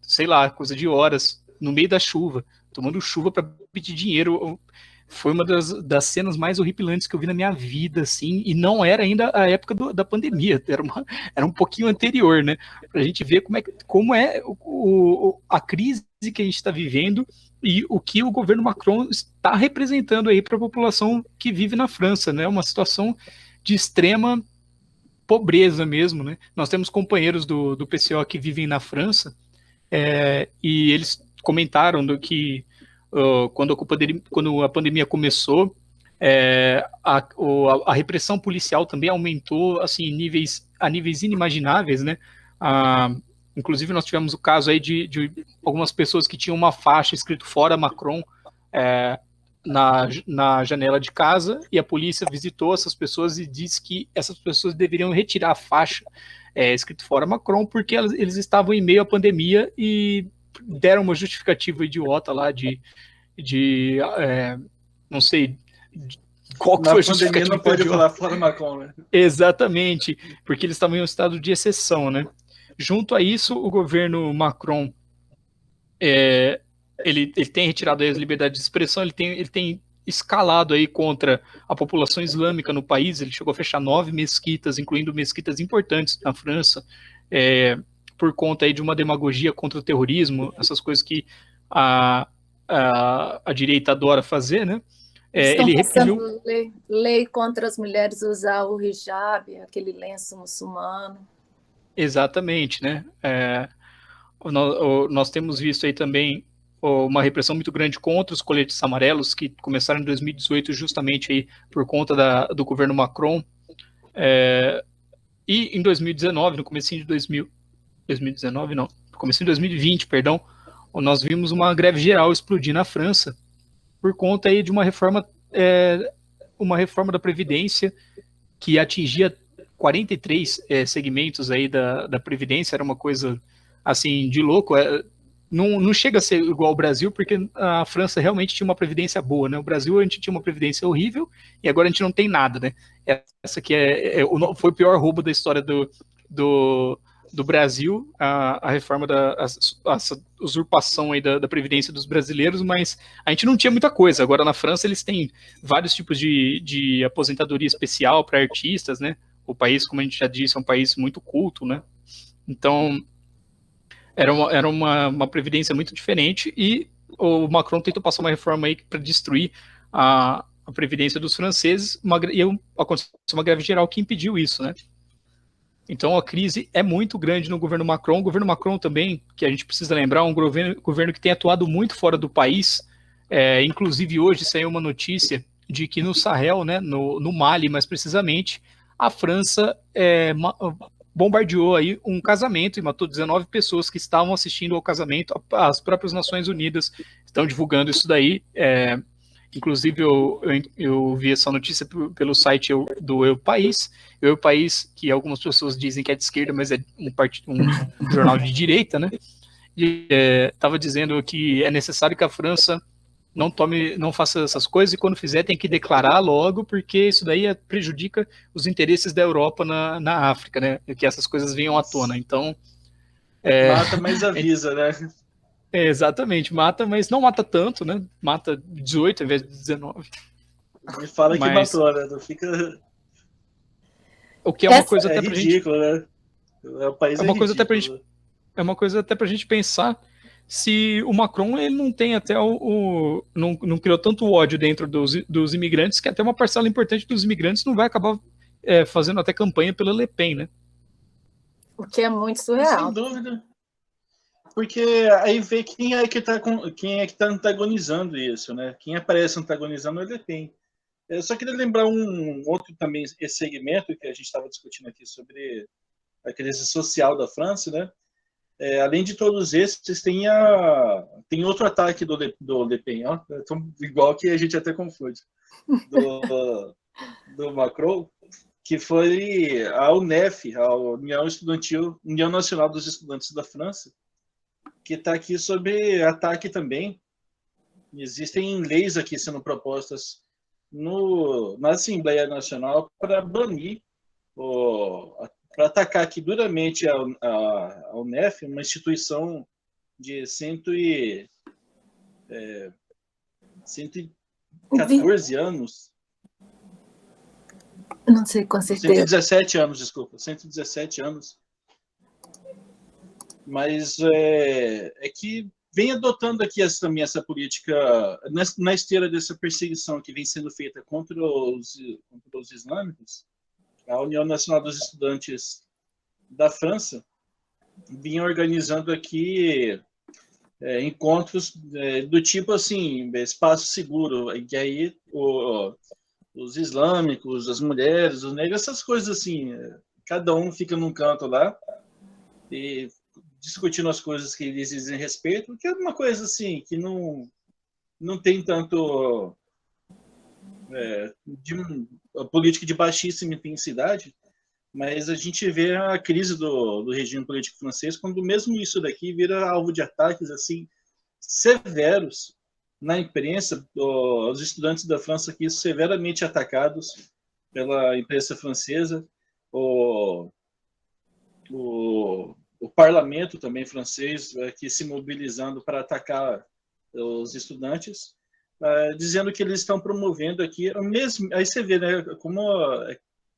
sei lá, coisa de horas, no meio da chuva, tomando chuva para pedir dinheiro. Foi uma das cenas mais horripilantes que eu vi na minha vida, assim, e não era ainda a época da pandemia, era um pouquinho anterior, né? Pra gente ver como é a crise que a gente está vivendo e o que o governo Macron está representando aí para a população que vive na França, né? Uma situação de extrema pobreza mesmo, né? Nós temos companheiros do PCO que vivem na França, e eles comentaram que quando a pandemia começou, a repressão policial também aumentou assim, a níveis inimagináveis, né? Inclusive nós tivemos o caso aí de algumas pessoas que tinham uma faixa escrito "Fora Macron" na janela de casa, e a polícia visitou essas pessoas e disse que essas pessoas deveriam retirar a faixa escrito "Fora Macron", porque eles estavam em meio à pandemia e deram uma justificativa idiota lá não sei qual que foi a justificativa. Não pode falar "Fora Macron", né? Exatamente, porque eles estavam em um estado de exceção, né? Junto a isso, o governo Macron ele tem retirado as liberdades de expressão, ele tem escalado aí contra a população islâmica no país. Ele chegou a fechar 9 mesquitas, incluindo mesquitas importantes na França, por conta aí de uma demagogia contra o terrorismo, essas coisas que a direita adora fazer, né? Ele reprimiu lei contra as mulheres usar o hijab, aquele lenço muçulmano. Exatamente, né? Nós temos visto aí também uma repressão muito grande contra os coletes amarelos, que começaram em 2018 justamente aí por conta do governo Macron. E em 2019, no comecinho de 2020, perdão, nós vimos uma greve geral explodir na França por conta aí de uma reforma da Previdência que atingia 43 segmentos aí da Previdência. Era uma coisa assim de louco. Não chega a ser igual ao Brasil, porque a França realmente tinha uma previdência boa, né? O Brasil, a gente tinha uma previdência horrível e agora a gente não tem nada, né? Essa aqui foi o pior roubo da história do Brasil, a reforma a usurpação aí da previdência dos brasileiros, mas a gente não tinha muita coisa. Agora na França eles têm vários tipos de aposentadoria especial para artistas, né? O país, como a gente já disse, é um país muito culto, né? Então era uma previdência muito diferente, e o Macron tentou passar uma reforma aí para destruir a previdência dos franceses, e aconteceu uma greve geral que impediu isso, né? Então a crise é muito grande no governo Macron. O governo Macron também, que a gente precisa lembrar, é um governo que tem atuado muito fora do país. Inclusive hoje saiu uma notícia de que no Sahel, né, no Mali mais precisamente, a França bombardeou aí um casamento e matou 19 pessoas que estavam assistindo ao casamento. As próprias Nações Unidas estão divulgando isso daí. Inclusive eu vi essa notícia pelo site do Eu País. O Eu País, que algumas pessoas dizem que é de esquerda, mas é um jornal de direita, né? E estava dizendo que é necessário que a França não faça essas coisas, e quando fizer tem que declarar logo, porque isso daí prejudica os interesses da Europa na África, né? Que essas coisas venham à tona. Então mata, mas avisa, né? Exatamente, mata, mas não mata tanto, né? Mata 18 ao invés de 19. Me fala que matou, né? Não fica... O que é uma coisa até pra ridículo, gente... né? O país é uma coisa ridículo. É uma coisa até pra gente pensar se o Macron ele não tem até não criou tanto ódio dentro dos imigrantes, que até uma parcela importante dos imigrantes não vai acabar fazendo até campanha pela Le Pen, né? O que é muito surreal. Sem dúvida. Porque aí vê quem é que tá antagonizando isso, né? Quem aparece antagonizando é Le Pen. Eu só queria lembrar um outro também, esse segmento que a gente estava discutindo aqui sobre a crise social da França, né? Além de todos esses, tem outro ataque do Le Pen, ó, igual que a gente até confunde, do Macron, que foi a UNEF, a União Nacional dos Estudantes da França, que está aqui sobre ataque também. Existem leis aqui sendo propostas na Assembleia Nacional para banir, para atacar aqui duramente a UNEF, uma instituição de 114 anos. Não sei com certeza. 117 anos, desculpa. 117 anos. Mas é que vem adotando aqui também essa política, na esteira dessa perseguição que vem sendo feita contra os islâmicos. A União Nacional dos Estudantes da França vinha organizando aqui encontros do tipo assim, espaço seguro, e que aí os islâmicos, as mulheres, os negros, essas coisas assim, cada um fica num canto lá e discutindo as coisas que eles dizem respeito, que é uma coisa assim, que não tem tanto política de baixíssima intensidade, mas a gente vê a crise do regime político francês quando mesmo isso daqui vira alvo de ataques assim severos na imprensa, os estudantes da França aqui severamente atacados pela imprensa francesa, o parlamento também francês aqui se mobilizando para atacar os estudantes, dizendo que eles estão promovendo aqui o mesmo. Aí você vê, né, como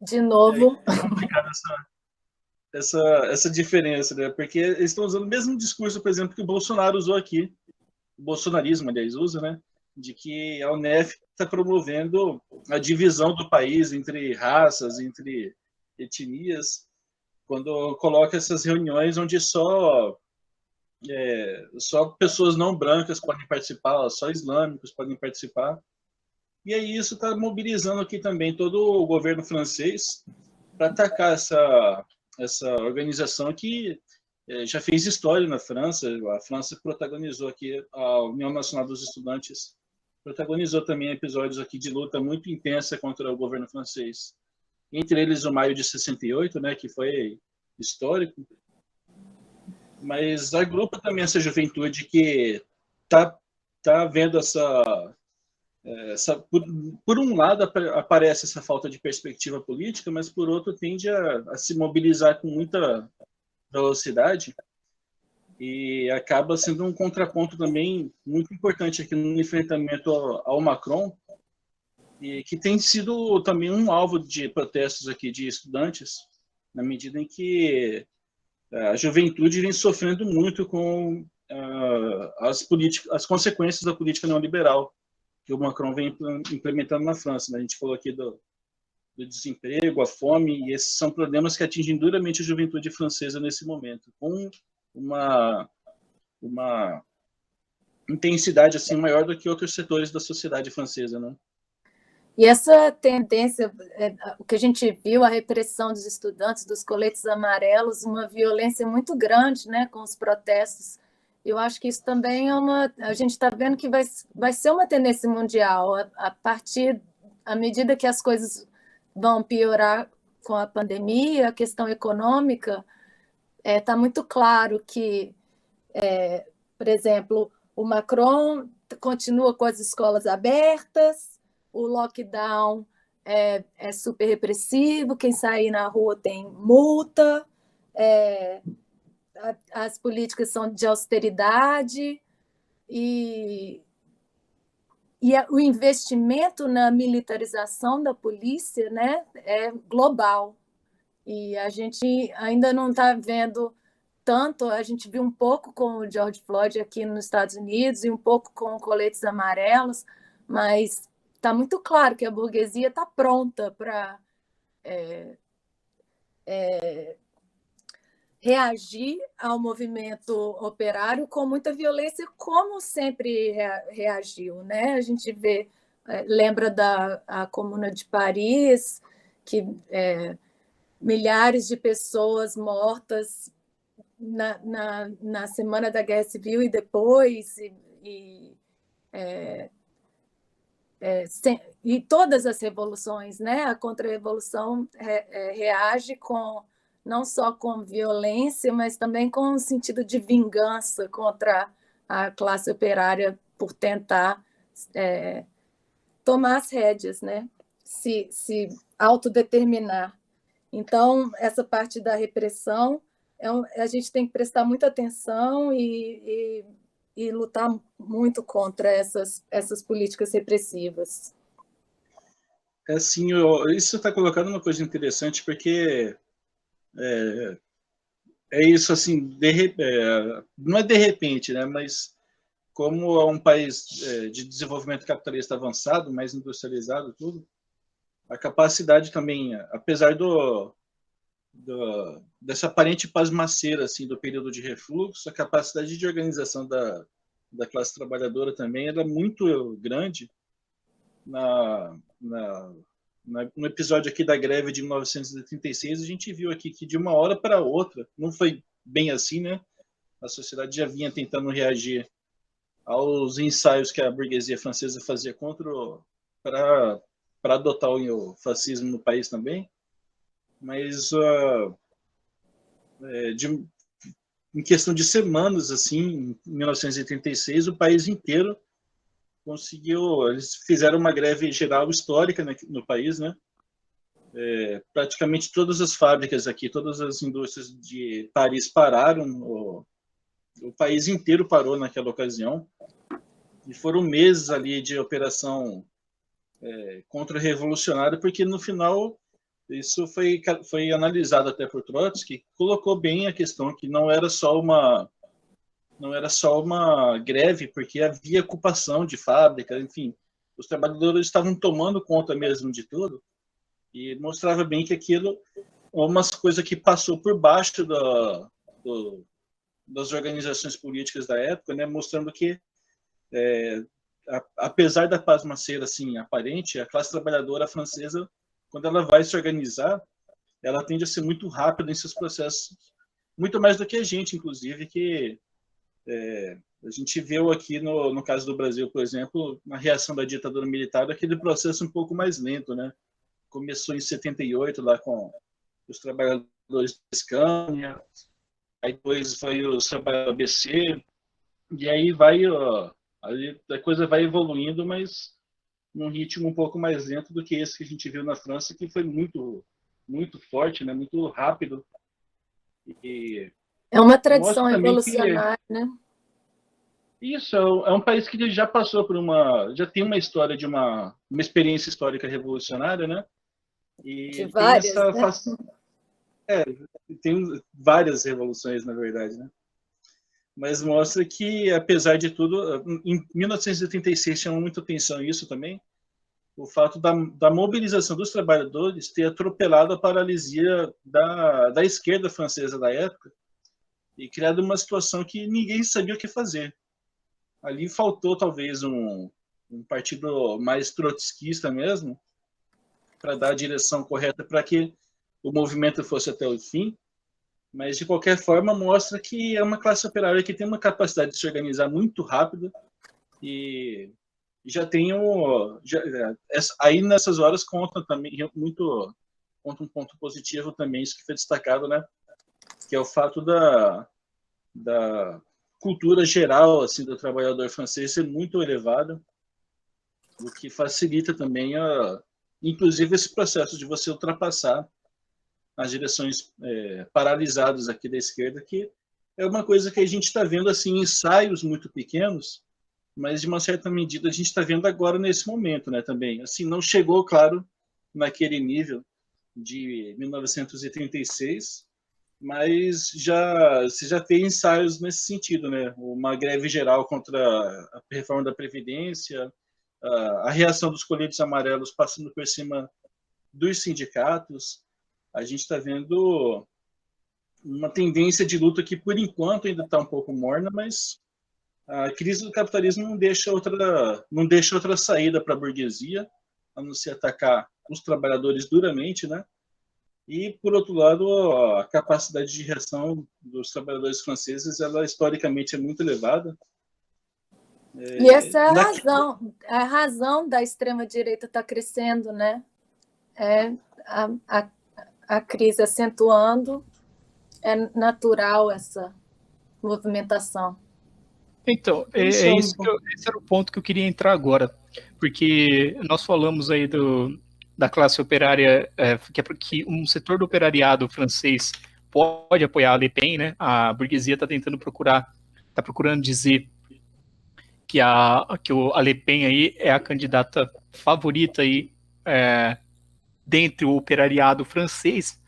de novo é complicado essa diferença, né? Porque eles estão usando o mesmo discurso, por exemplo, que o Bolsonaro usou aqui, o bolsonarismo, aliás, usa, né? De que a UNEF está promovendo a divisão do país entre raças, entre etnias, quando coloca essas reuniões onde só pessoas não brancas podem participar, só islâmicos podem participar. E aí isso está mobilizando aqui também todo o governo francês para atacar essa organização que já fez história na França. A França protagonizou aqui, a União Nacional dos Estudantes protagonizou também episódios aqui de luta muito intensa contra o governo francês. Entre eles o Maio de 68, né, que foi histórico. Mas agrupa também essa juventude que tá vendo por um lado aparece essa falta de perspectiva política, mas por outro tende a se mobilizar com muita velocidade e acaba sendo um contraponto também muito importante aqui no enfrentamento ao Macron, e que tem sido também um alvo de protestos aqui de estudantes, na medida em que a juventude vem sofrendo muito com as consequências da política neoliberal que o Macron vem implementando na França, né? A gente falou aqui do desemprego, a fome, e esses são problemas que atingem duramente a juventude francesa nesse momento, com uma intensidade assim maior do que outros setores da sociedade francesa, né? E essa tendência, o que a gente viu, a repressão dos estudantes, dos coletes amarelos, uma violência muito grande, né, com os protestos. Eu acho que isso também a gente está vendo que vai ser uma tendência mundial, à medida que as coisas vão piorar com a pandemia, a questão econômica, está muito claro que, por exemplo, o Macron continua com as escolas abertas, o lockdown é super repressivo, quem sair na rua tem multa, as políticas são de austeridade e o investimento na militarização da polícia, né, é global. E a gente ainda não está vendo tanto, a gente viu um pouco com o George Floyd aqui nos Estados Unidos e um pouco com coletes amarelos, mas está muito claro que a burguesia está pronta para reagir ao movimento operário com muita violência, como sempre reagiu, né? A gente lembra da Comuna de Paris, que milhares de pessoas mortas na Semana da Guerra Civil e depois, e todas as revoluções, né? A contra-revolução reage com não só com violência, mas também com um sentido de vingança contra a classe operária por tentar tomar as rédeas, né? se autodeterminar. Então, essa parte da repressão, a gente tem que prestar muita atenção e lutar muito contra essas políticas repressivas. Assim, isso você está colocando uma coisa interessante, porque isso, assim, não é de repente, né? Mas como é um país de desenvolvimento capitalista avançado, mais industrializado, tudo, a capacidade também, apesar dessa aparente pasmaceira assim, do período de refluxo, a capacidade de organização da classe trabalhadora também era muito grande. No episódio aqui da greve de 1936, a gente viu aqui que de uma hora para outra, não foi bem assim, né? A sociedade já vinha tentando reagir aos ensaios que a burguesia francesa fazia para adotar o fascismo no país também, mas em questão de semanas, assim, em 1986, o país inteiro conseguiu, eles fizeram uma greve geral histórica no país, né? Praticamente todas as fábricas aqui, todas as indústrias de Paris pararam, o país inteiro parou naquela ocasião, e foram meses ali de operação contra-revolucionária, porque no final isso foi analisado até por Trotsky, colocou bem a questão que não era só uma greve, porque havia ocupação de fábrica, enfim, os trabalhadores estavam tomando conta mesmo de tudo, e mostrava bem que aquilo umas coisas que passou por baixo das organizações políticas da época, né, mostrando que apesar da pasmaceira assim aparente, a classe trabalhadora francesa, quando ela vai se organizar, ela tende a ser muito rápida em seus processos, muito mais do que a gente, inclusive, que a gente viu aqui no caso do Brasil, por exemplo, na reação da ditadura militar, aquele processo um pouco mais lento, né? Começou em 78 lá com os trabalhadores da Scania, aí depois foi os trabalhadores do ABC, e aí a coisa vai evoluindo, mas num ritmo um pouco mais lento do que esse que a gente viu na França, que foi muito, muito forte, né? Muito rápido. E é uma tradição evolucionária, né? Isso, é um país que já passou por já tem uma história de uma experiência histórica revolucionária, né? E de várias, tem várias revoluções, na verdade, né? Mas mostra que, apesar de tudo, em 1986 chamou muita atenção isso também, o fato da mobilização dos trabalhadores ter atropelado a paralisia da esquerda francesa da época e criado uma situação que ninguém sabia o que fazer. Ali faltou, talvez, um partido mais trotskista mesmo, para dar a direção correta para que o movimento fosse até o fim, mas, de qualquer forma, mostra que é uma classe operária que tem uma capacidade de se organizar muito rápida e já tem aí nessas horas conta também conta um ponto positivo também, isso que foi destacado, né? Que é o fato da cultura geral assim do trabalhador francês ser muito elevada, o que facilita também inclusive esse processo de você ultrapassar as direções paralisadas aqui da esquerda, que é uma coisa que a gente está vendo assim ensaios muito pequenos, mas de uma certa medida a gente está vendo agora nesse momento, né? Também assim não chegou, claro, naquele nível de 1936, mas se já tem ensaios nesse sentido, né? Uma greve geral contra a reforma da Previdência, a reação dos coletes amarelos passando por cima dos sindicatos. A gente está vendo uma tendência de luta que, por enquanto, ainda está um pouco morna, mas a crise do capitalismo não deixa outra saída para a burguesia, a não ser atacar os trabalhadores duramente, né? E, por outro lado, a capacidade de reação dos trabalhadores franceses, ela historicamente é muito elevada. E essa é a razão da extrema-direita estar crescendo, né? A crise acentuando é natural essa movimentação. Então, esse era o ponto que eu queria entrar agora, porque nós falamos aí da classe operária, que um setor do operariado francês pode apoiar a Le Pen, né? A burguesia está procurando dizer que a Le Pen aí é a candidata favorita aí, dentre o operariado francês.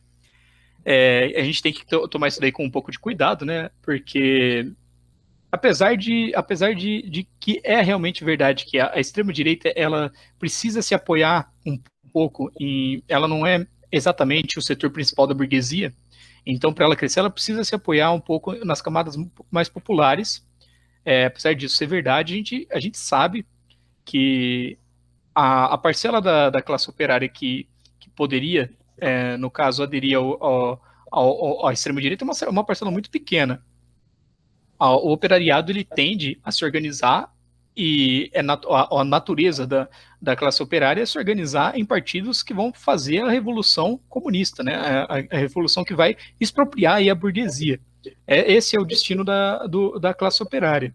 A gente tem que tomar isso daí com um pouco de cuidado, né? Porque apesar de que é realmente verdade que a extrema-direita ela precisa se apoiar um pouco, ela não é exatamente o setor principal da burguesia, então para ela crescer ela precisa se apoiar um pouco nas camadas mais populares. Apesar disso ser verdade, a gente sabe que a parcela da classe operária que poderia, no caso, aderir à extrema-direita é uma parcela muito pequena. O operariado ele tende a se organizar e a natureza da classe operária é se organizar em partidos que vão fazer a revolução comunista, né? A revolução que vai expropriar aí a burguesia. Esse é o destino da classe operária.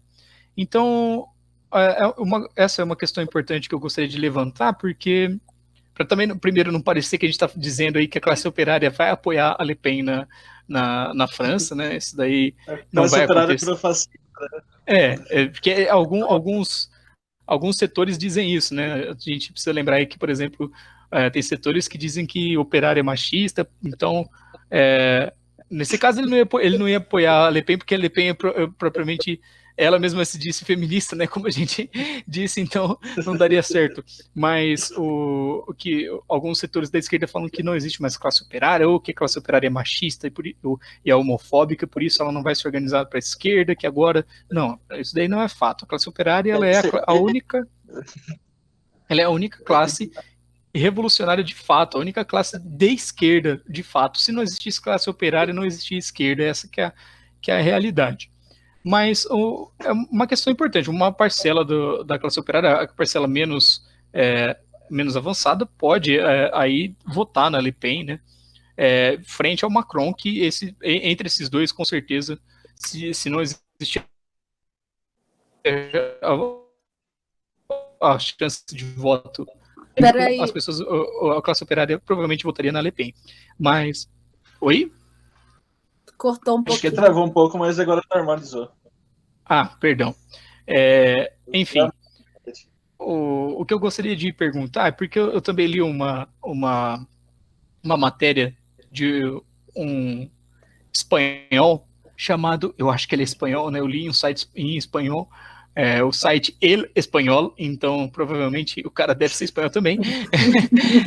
Então, essa é uma questão importante que eu gostaria de levantar, porque para também, primeiro, não parecer que a gente está dizendo aí que a classe operária vai apoiar a Le Pen na França, né? Isso daí não vai acontecer. Porque alguns setores dizem isso, né? A gente precisa lembrar aí que, por exemplo, tem setores que dizem que o operário é machista, então, nesse caso, ele não ia apoiar a Le Pen, porque a Le Pen é propriamente, ela mesma se disse feminista, né? Como a gente disse, então não daria certo. Mas o que alguns setores da esquerda falam que não existe mais classe operária, ou que a classe operária é machista e é homofóbica, por isso ela não vai se organizar para a esquerda, que agora... Não, isso daí não é fato. A classe operária ela é a única classe revolucionária de fato, a única classe de esquerda de fato. Se não existisse classe operária, não existia esquerda. Essa que é a realidade. Mas é uma questão importante, uma parcela da classe operária, a parcela menos avançada, pode aí votar na Le Pen, né? Frente ao Macron, que entre esses dois, com certeza, se não existir a chance de voto, as pessoas, a classe operária provavelmente votaria na Le Pen. Mas... Oi? Cortou um pouco. Acho que travou um pouco, mas agora normalizou. Perdão. Enfim, o que eu gostaria de perguntar é porque eu também li uma matéria de um espanhol chamado, eu acho que ele é espanhol, né? Eu li um site em espanhol, o site El Espanhol, então provavelmente o cara deve ser espanhol também,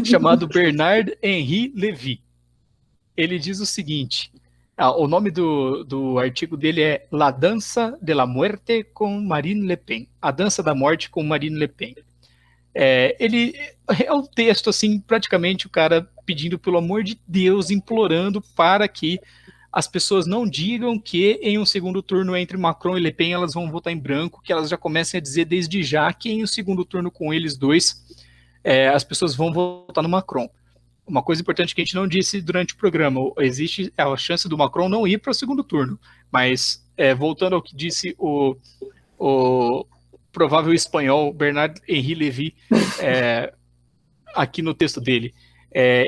chamado Bernard Henri Lévy. Ele diz o seguinte... o nome do artigo dele é La Dança de la Muerte com Marine Le Pen. A Dança da Morte com Marine Le Pen. Ele é um texto, assim, praticamente o cara pedindo pelo amor de Deus, implorando para que as pessoas não digam que em um segundo turno entre Macron e Le Pen elas vão votar em branco, que elas já comecem a dizer desde já que em um segundo turno com eles dois as pessoas vão votar no Macron. Uma coisa importante que a gente não disse durante o programa, existe a chance do Macron não ir para o segundo turno, mas voltando ao que disse o provável espanhol Bernard Henri Lévy aqui no texto dele,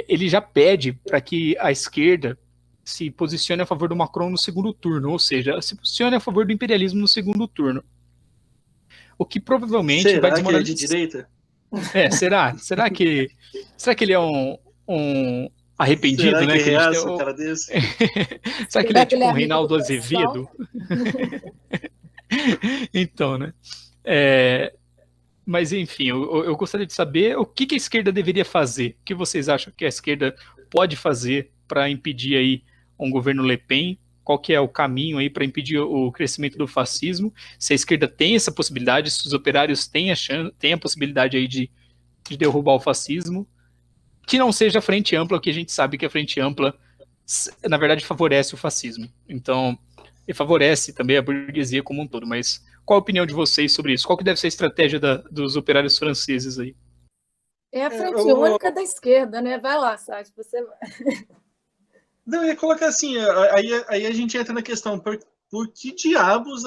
ele já pede para que a esquerda se posicione a favor do Macron no segundo turno, ou seja, se posicione a favor do imperialismo no segundo turno. O que provavelmente vai desmoralizar... Será que é de direita? Será que ele é um arrependido, será né? Que reaça, um cara desse? Será que ele é tipo um Reinaldo Azevedo? Então, né? Mas, enfim, eu gostaria de saber o que a esquerda deveria fazer. O que vocês acham que a esquerda pode fazer para impedir aí um governo Le Pen? Qual que é o caminho aí para impedir o crescimento do fascismo? Se a esquerda tem essa possibilidade, se os operários têm a possibilidade aí de derrubar o fascismo, que não seja a frente ampla, que a gente sabe que a frente ampla, na verdade, favorece o fascismo. Então, e favorece também a burguesia como um todo. Mas qual a opinião de vocês sobre isso? Qual que deve ser a estratégia dos operários franceses aí? É a frente única da esquerda, né? Vai lá, Sati, você vai. Não, eu ia colocar assim, aí a gente entra na questão, por que diabos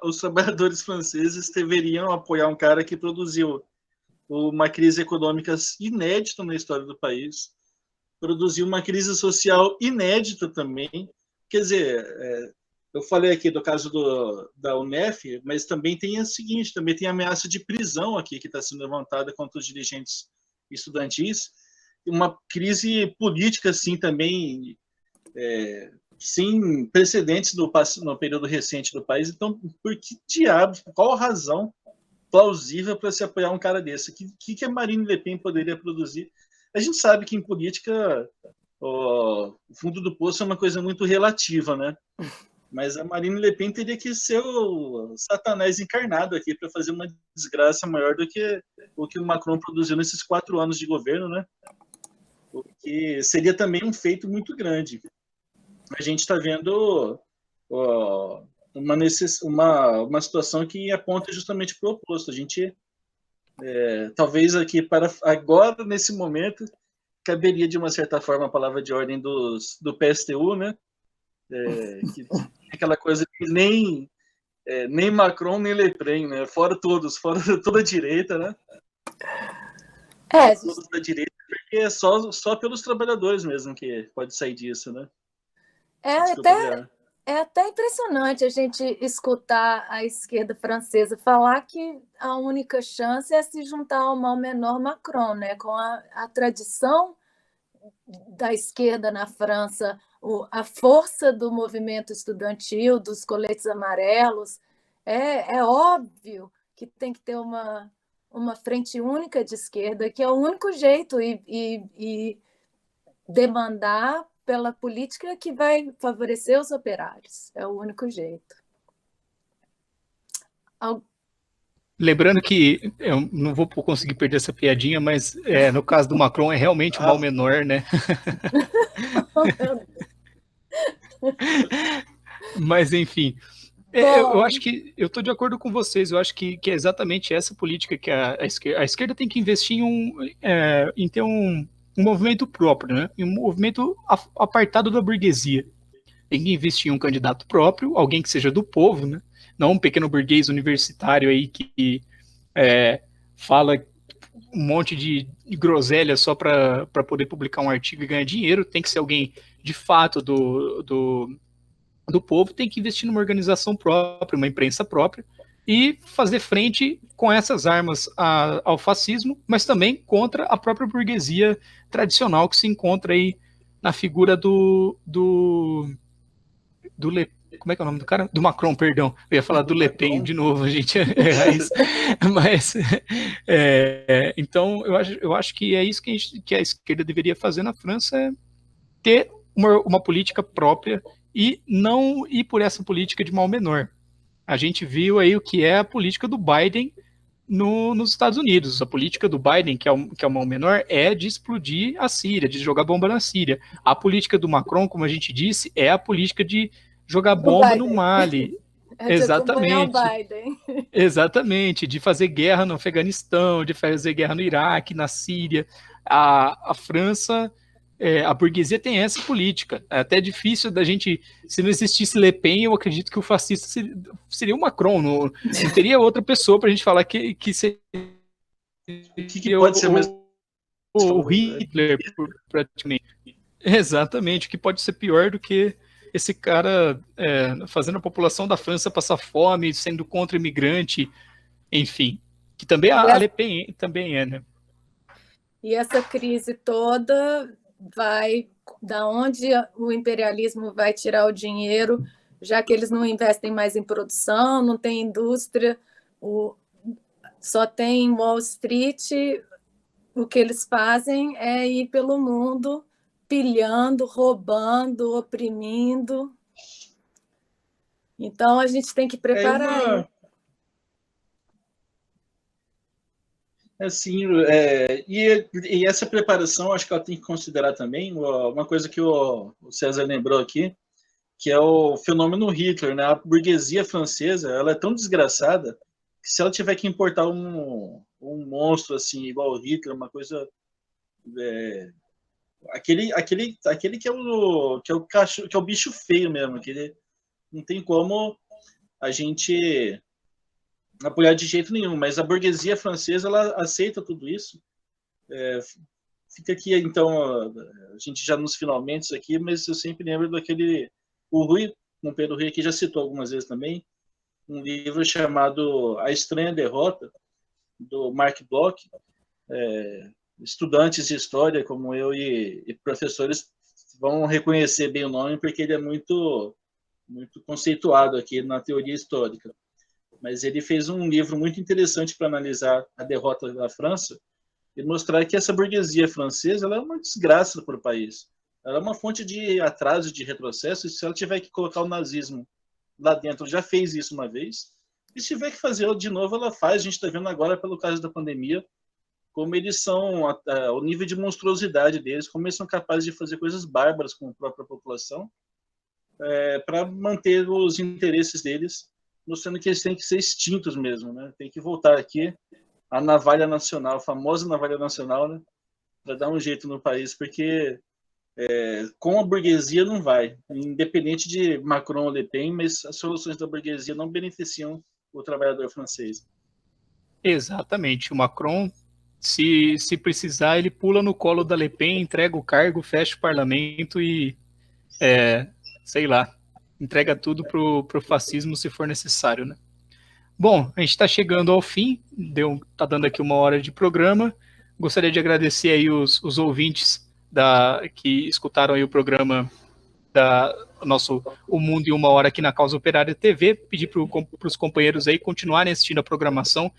os trabalhadores franceses deveriam apoiar um cara que produziu uma crise econômica inédita na história do país, produziu uma crise social inédita também. Quer dizer, eu falei aqui do caso da UNEF, mas também tem o seguinte, também tem a ameaça de prisão aqui que está sendo levantada contra os dirigentes estudantis, uma crise política assim também sem precedentes no período recente do país. Então, por que diabos, qual a razão plausível para se apoiar um cara desse? O que a Marine Le Pen poderia produzir? A gente sabe que em política o fundo do poço é uma coisa muito relativa, né? Mas a Marine Le Pen teria que ser o Satanás encarnado aqui para fazer uma desgraça maior do que o que o Macron produziu nesses 4 anos de governo, né? O que seria também um feito muito grande. A gente está vendo uma situação que aponta justamente para o oposto. A gente, talvez aqui, para agora, nesse momento, caberia, de uma certa forma, a palavra de ordem do PSTU, né? Que aquela coisa que nem Macron, nem Le Pen, né? Fora todos, fora toda a direita, né? Todos da direita, porque é só pelos trabalhadores mesmo que pode sair disso, né? É até impressionante a gente escutar a esquerda francesa falar que a única chance é se juntar ao mal menor Macron, né? Com a tradição da esquerda na França, a força do movimento estudantil, dos coletes amarelos. É óbvio que tem que ter uma frente única de esquerda, que é o único jeito, e demandar pela política que vai favorecer os operários. É o único jeito. Lembrando que eu não vou conseguir perder essa piadinha, mas no caso do Macron é realmente o mal menor, né? Mas, enfim, eu acho que eu estou de acordo com vocês. Eu acho que é exatamente essa política que a esquerda tem que investir em ter um movimento próprio, né? Um movimento apartado da burguesia. Tem que investir em um candidato próprio, alguém que seja do povo, né? Não um pequeno burguês universitário aí que fala um monte de groselha só para poder publicar um artigo e ganhar dinheiro. Tem que ser alguém de fato do povo, tem que investir numa organização própria, uma imprensa própria, e fazer frente com essas armas ao fascismo, mas também contra a própria burguesia tradicional que se encontra aí na figura do como é que é o nome do cara? Do Macron, perdão. Eu ia falar do Le Pen de novo, a gente isso. Mas, então, eu acho que é isso que a esquerda deveria fazer na França, é ter uma política própria e não ir por essa política de mal menor. A gente viu aí o que é a política do Biden nos Estados Unidos. A política do Biden, que é o mal menor, é de explodir a Síria, de jogar bomba na Síria. A política do Macron, como a gente disse, é a política de jogar bomba no Mali. Exatamente. Exatamente, de fazer guerra no Afeganistão, de fazer guerra no Iraque, na Síria. A França, a burguesia tem essa política. É até difícil da gente, se não existisse Le Pen, eu acredito que o fascista seria o Macron, não teria outra pessoa para a gente falar que seria que pode ser mais o Hitler, praticamente. Exatamente, o que pode ser pior do que esse cara fazendo a população da França passar fome, sendo contra imigrante, enfim, que também a Le Pen também né? E essa crise toda da onde o imperialismo vai tirar o dinheiro, já que eles não investem mais em produção, não tem indústria, só tem Wall Street. O que eles fazem é ir pelo mundo pilhando, roubando, oprimindo. Então a gente tem que preparar. Assim, e essa preparação, acho que ela tem que considerar também uma coisa que o César lembrou aqui, que é o fenômeno Hitler, né? A burguesia francesa, ela é tão desgraçada que se ela tiver que importar um monstro assim igual o Hitler, uma coisa aquele que é o cachorro, que é o bicho feio mesmo, aquele não tem como a gente apoiar de jeito nenhum, mas a burguesia francesa ela aceita tudo isso. Fica aqui, então, a gente já nos finalmente aqui, mas eu sempre lembro daquele, o Rui, o Pedro Rui aqui já citou algumas vezes também, um livro chamado A Estranha Derrota, do Mark Bloch. Estudantes de história como eu e professores vão reconhecer bem o nome, porque ele é muito conceituado aqui na teoria histórica. Mas ele fez um livro muito interessante para analisar a derrota da França e mostrar que essa burguesia francesa ela é uma desgraça para o país. Ela é uma fonte de atraso, de retrocesso, e se ela tiver que colocar o nazismo lá dentro, já fez isso uma vez, e se tiver que fazer de novo, ela faz. A gente está vendo agora, pelo caso da pandemia, como eles são, o nível de monstruosidade deles, como eles são capazes de fazer coisas bárbaras com a própria população, para manter os interesses deles, mostrando que eles têm que ser extintos mesmo, né? Tem que voltar aqui a navalha nacional, a famosa navalha nacional, né? Para dar um jeito no país, porque com a burguesia não vai, independente de Macron ou Le Pen, mas as soluções da burguesia não beneficiam o trabalhador francês. Exatamente, o Macron, se precisar, ele pula no colo da Le Pen, entrega o cargo, fecha o parlamento e, sei lá, entrega tudo pro fascismo se for necessário, né? Bom, a gente está chegando ao fim, tá dando aqui 1 hora de programa. Gostaria de agradecer aí os ouvintes que escutaram aí o programa O Mundo em 1 Hora aqui na Causa Operária TV, pedir para os companheiros aí continuarem assistindo a programação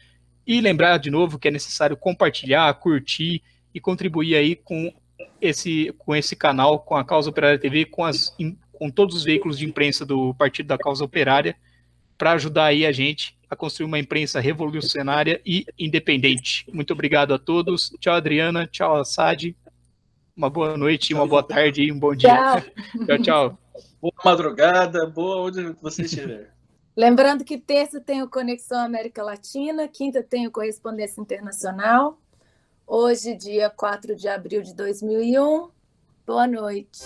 e lembrar de novo que é necessário compartilhar, curtir e contribuir aí com esse canal, com a Causa Operária TV, com todos os veículos de imprensa do Partido da Causa Operária, para ajudar aí a gente a construir uma imprensa revolucionária e independente. Muito obrigado a todos. Tchau, Adriana. Tchau, Assad. Uma boa noite, uma boa tarde e um bom dia. Tchau, tchau. Boa madrugada, boa onde você estiver. Lembrando que terça tem o Conexão América Latina, quinta tem o Correspondência Internacional. Hoje, dia 4 de abril de 2001. Boa noite.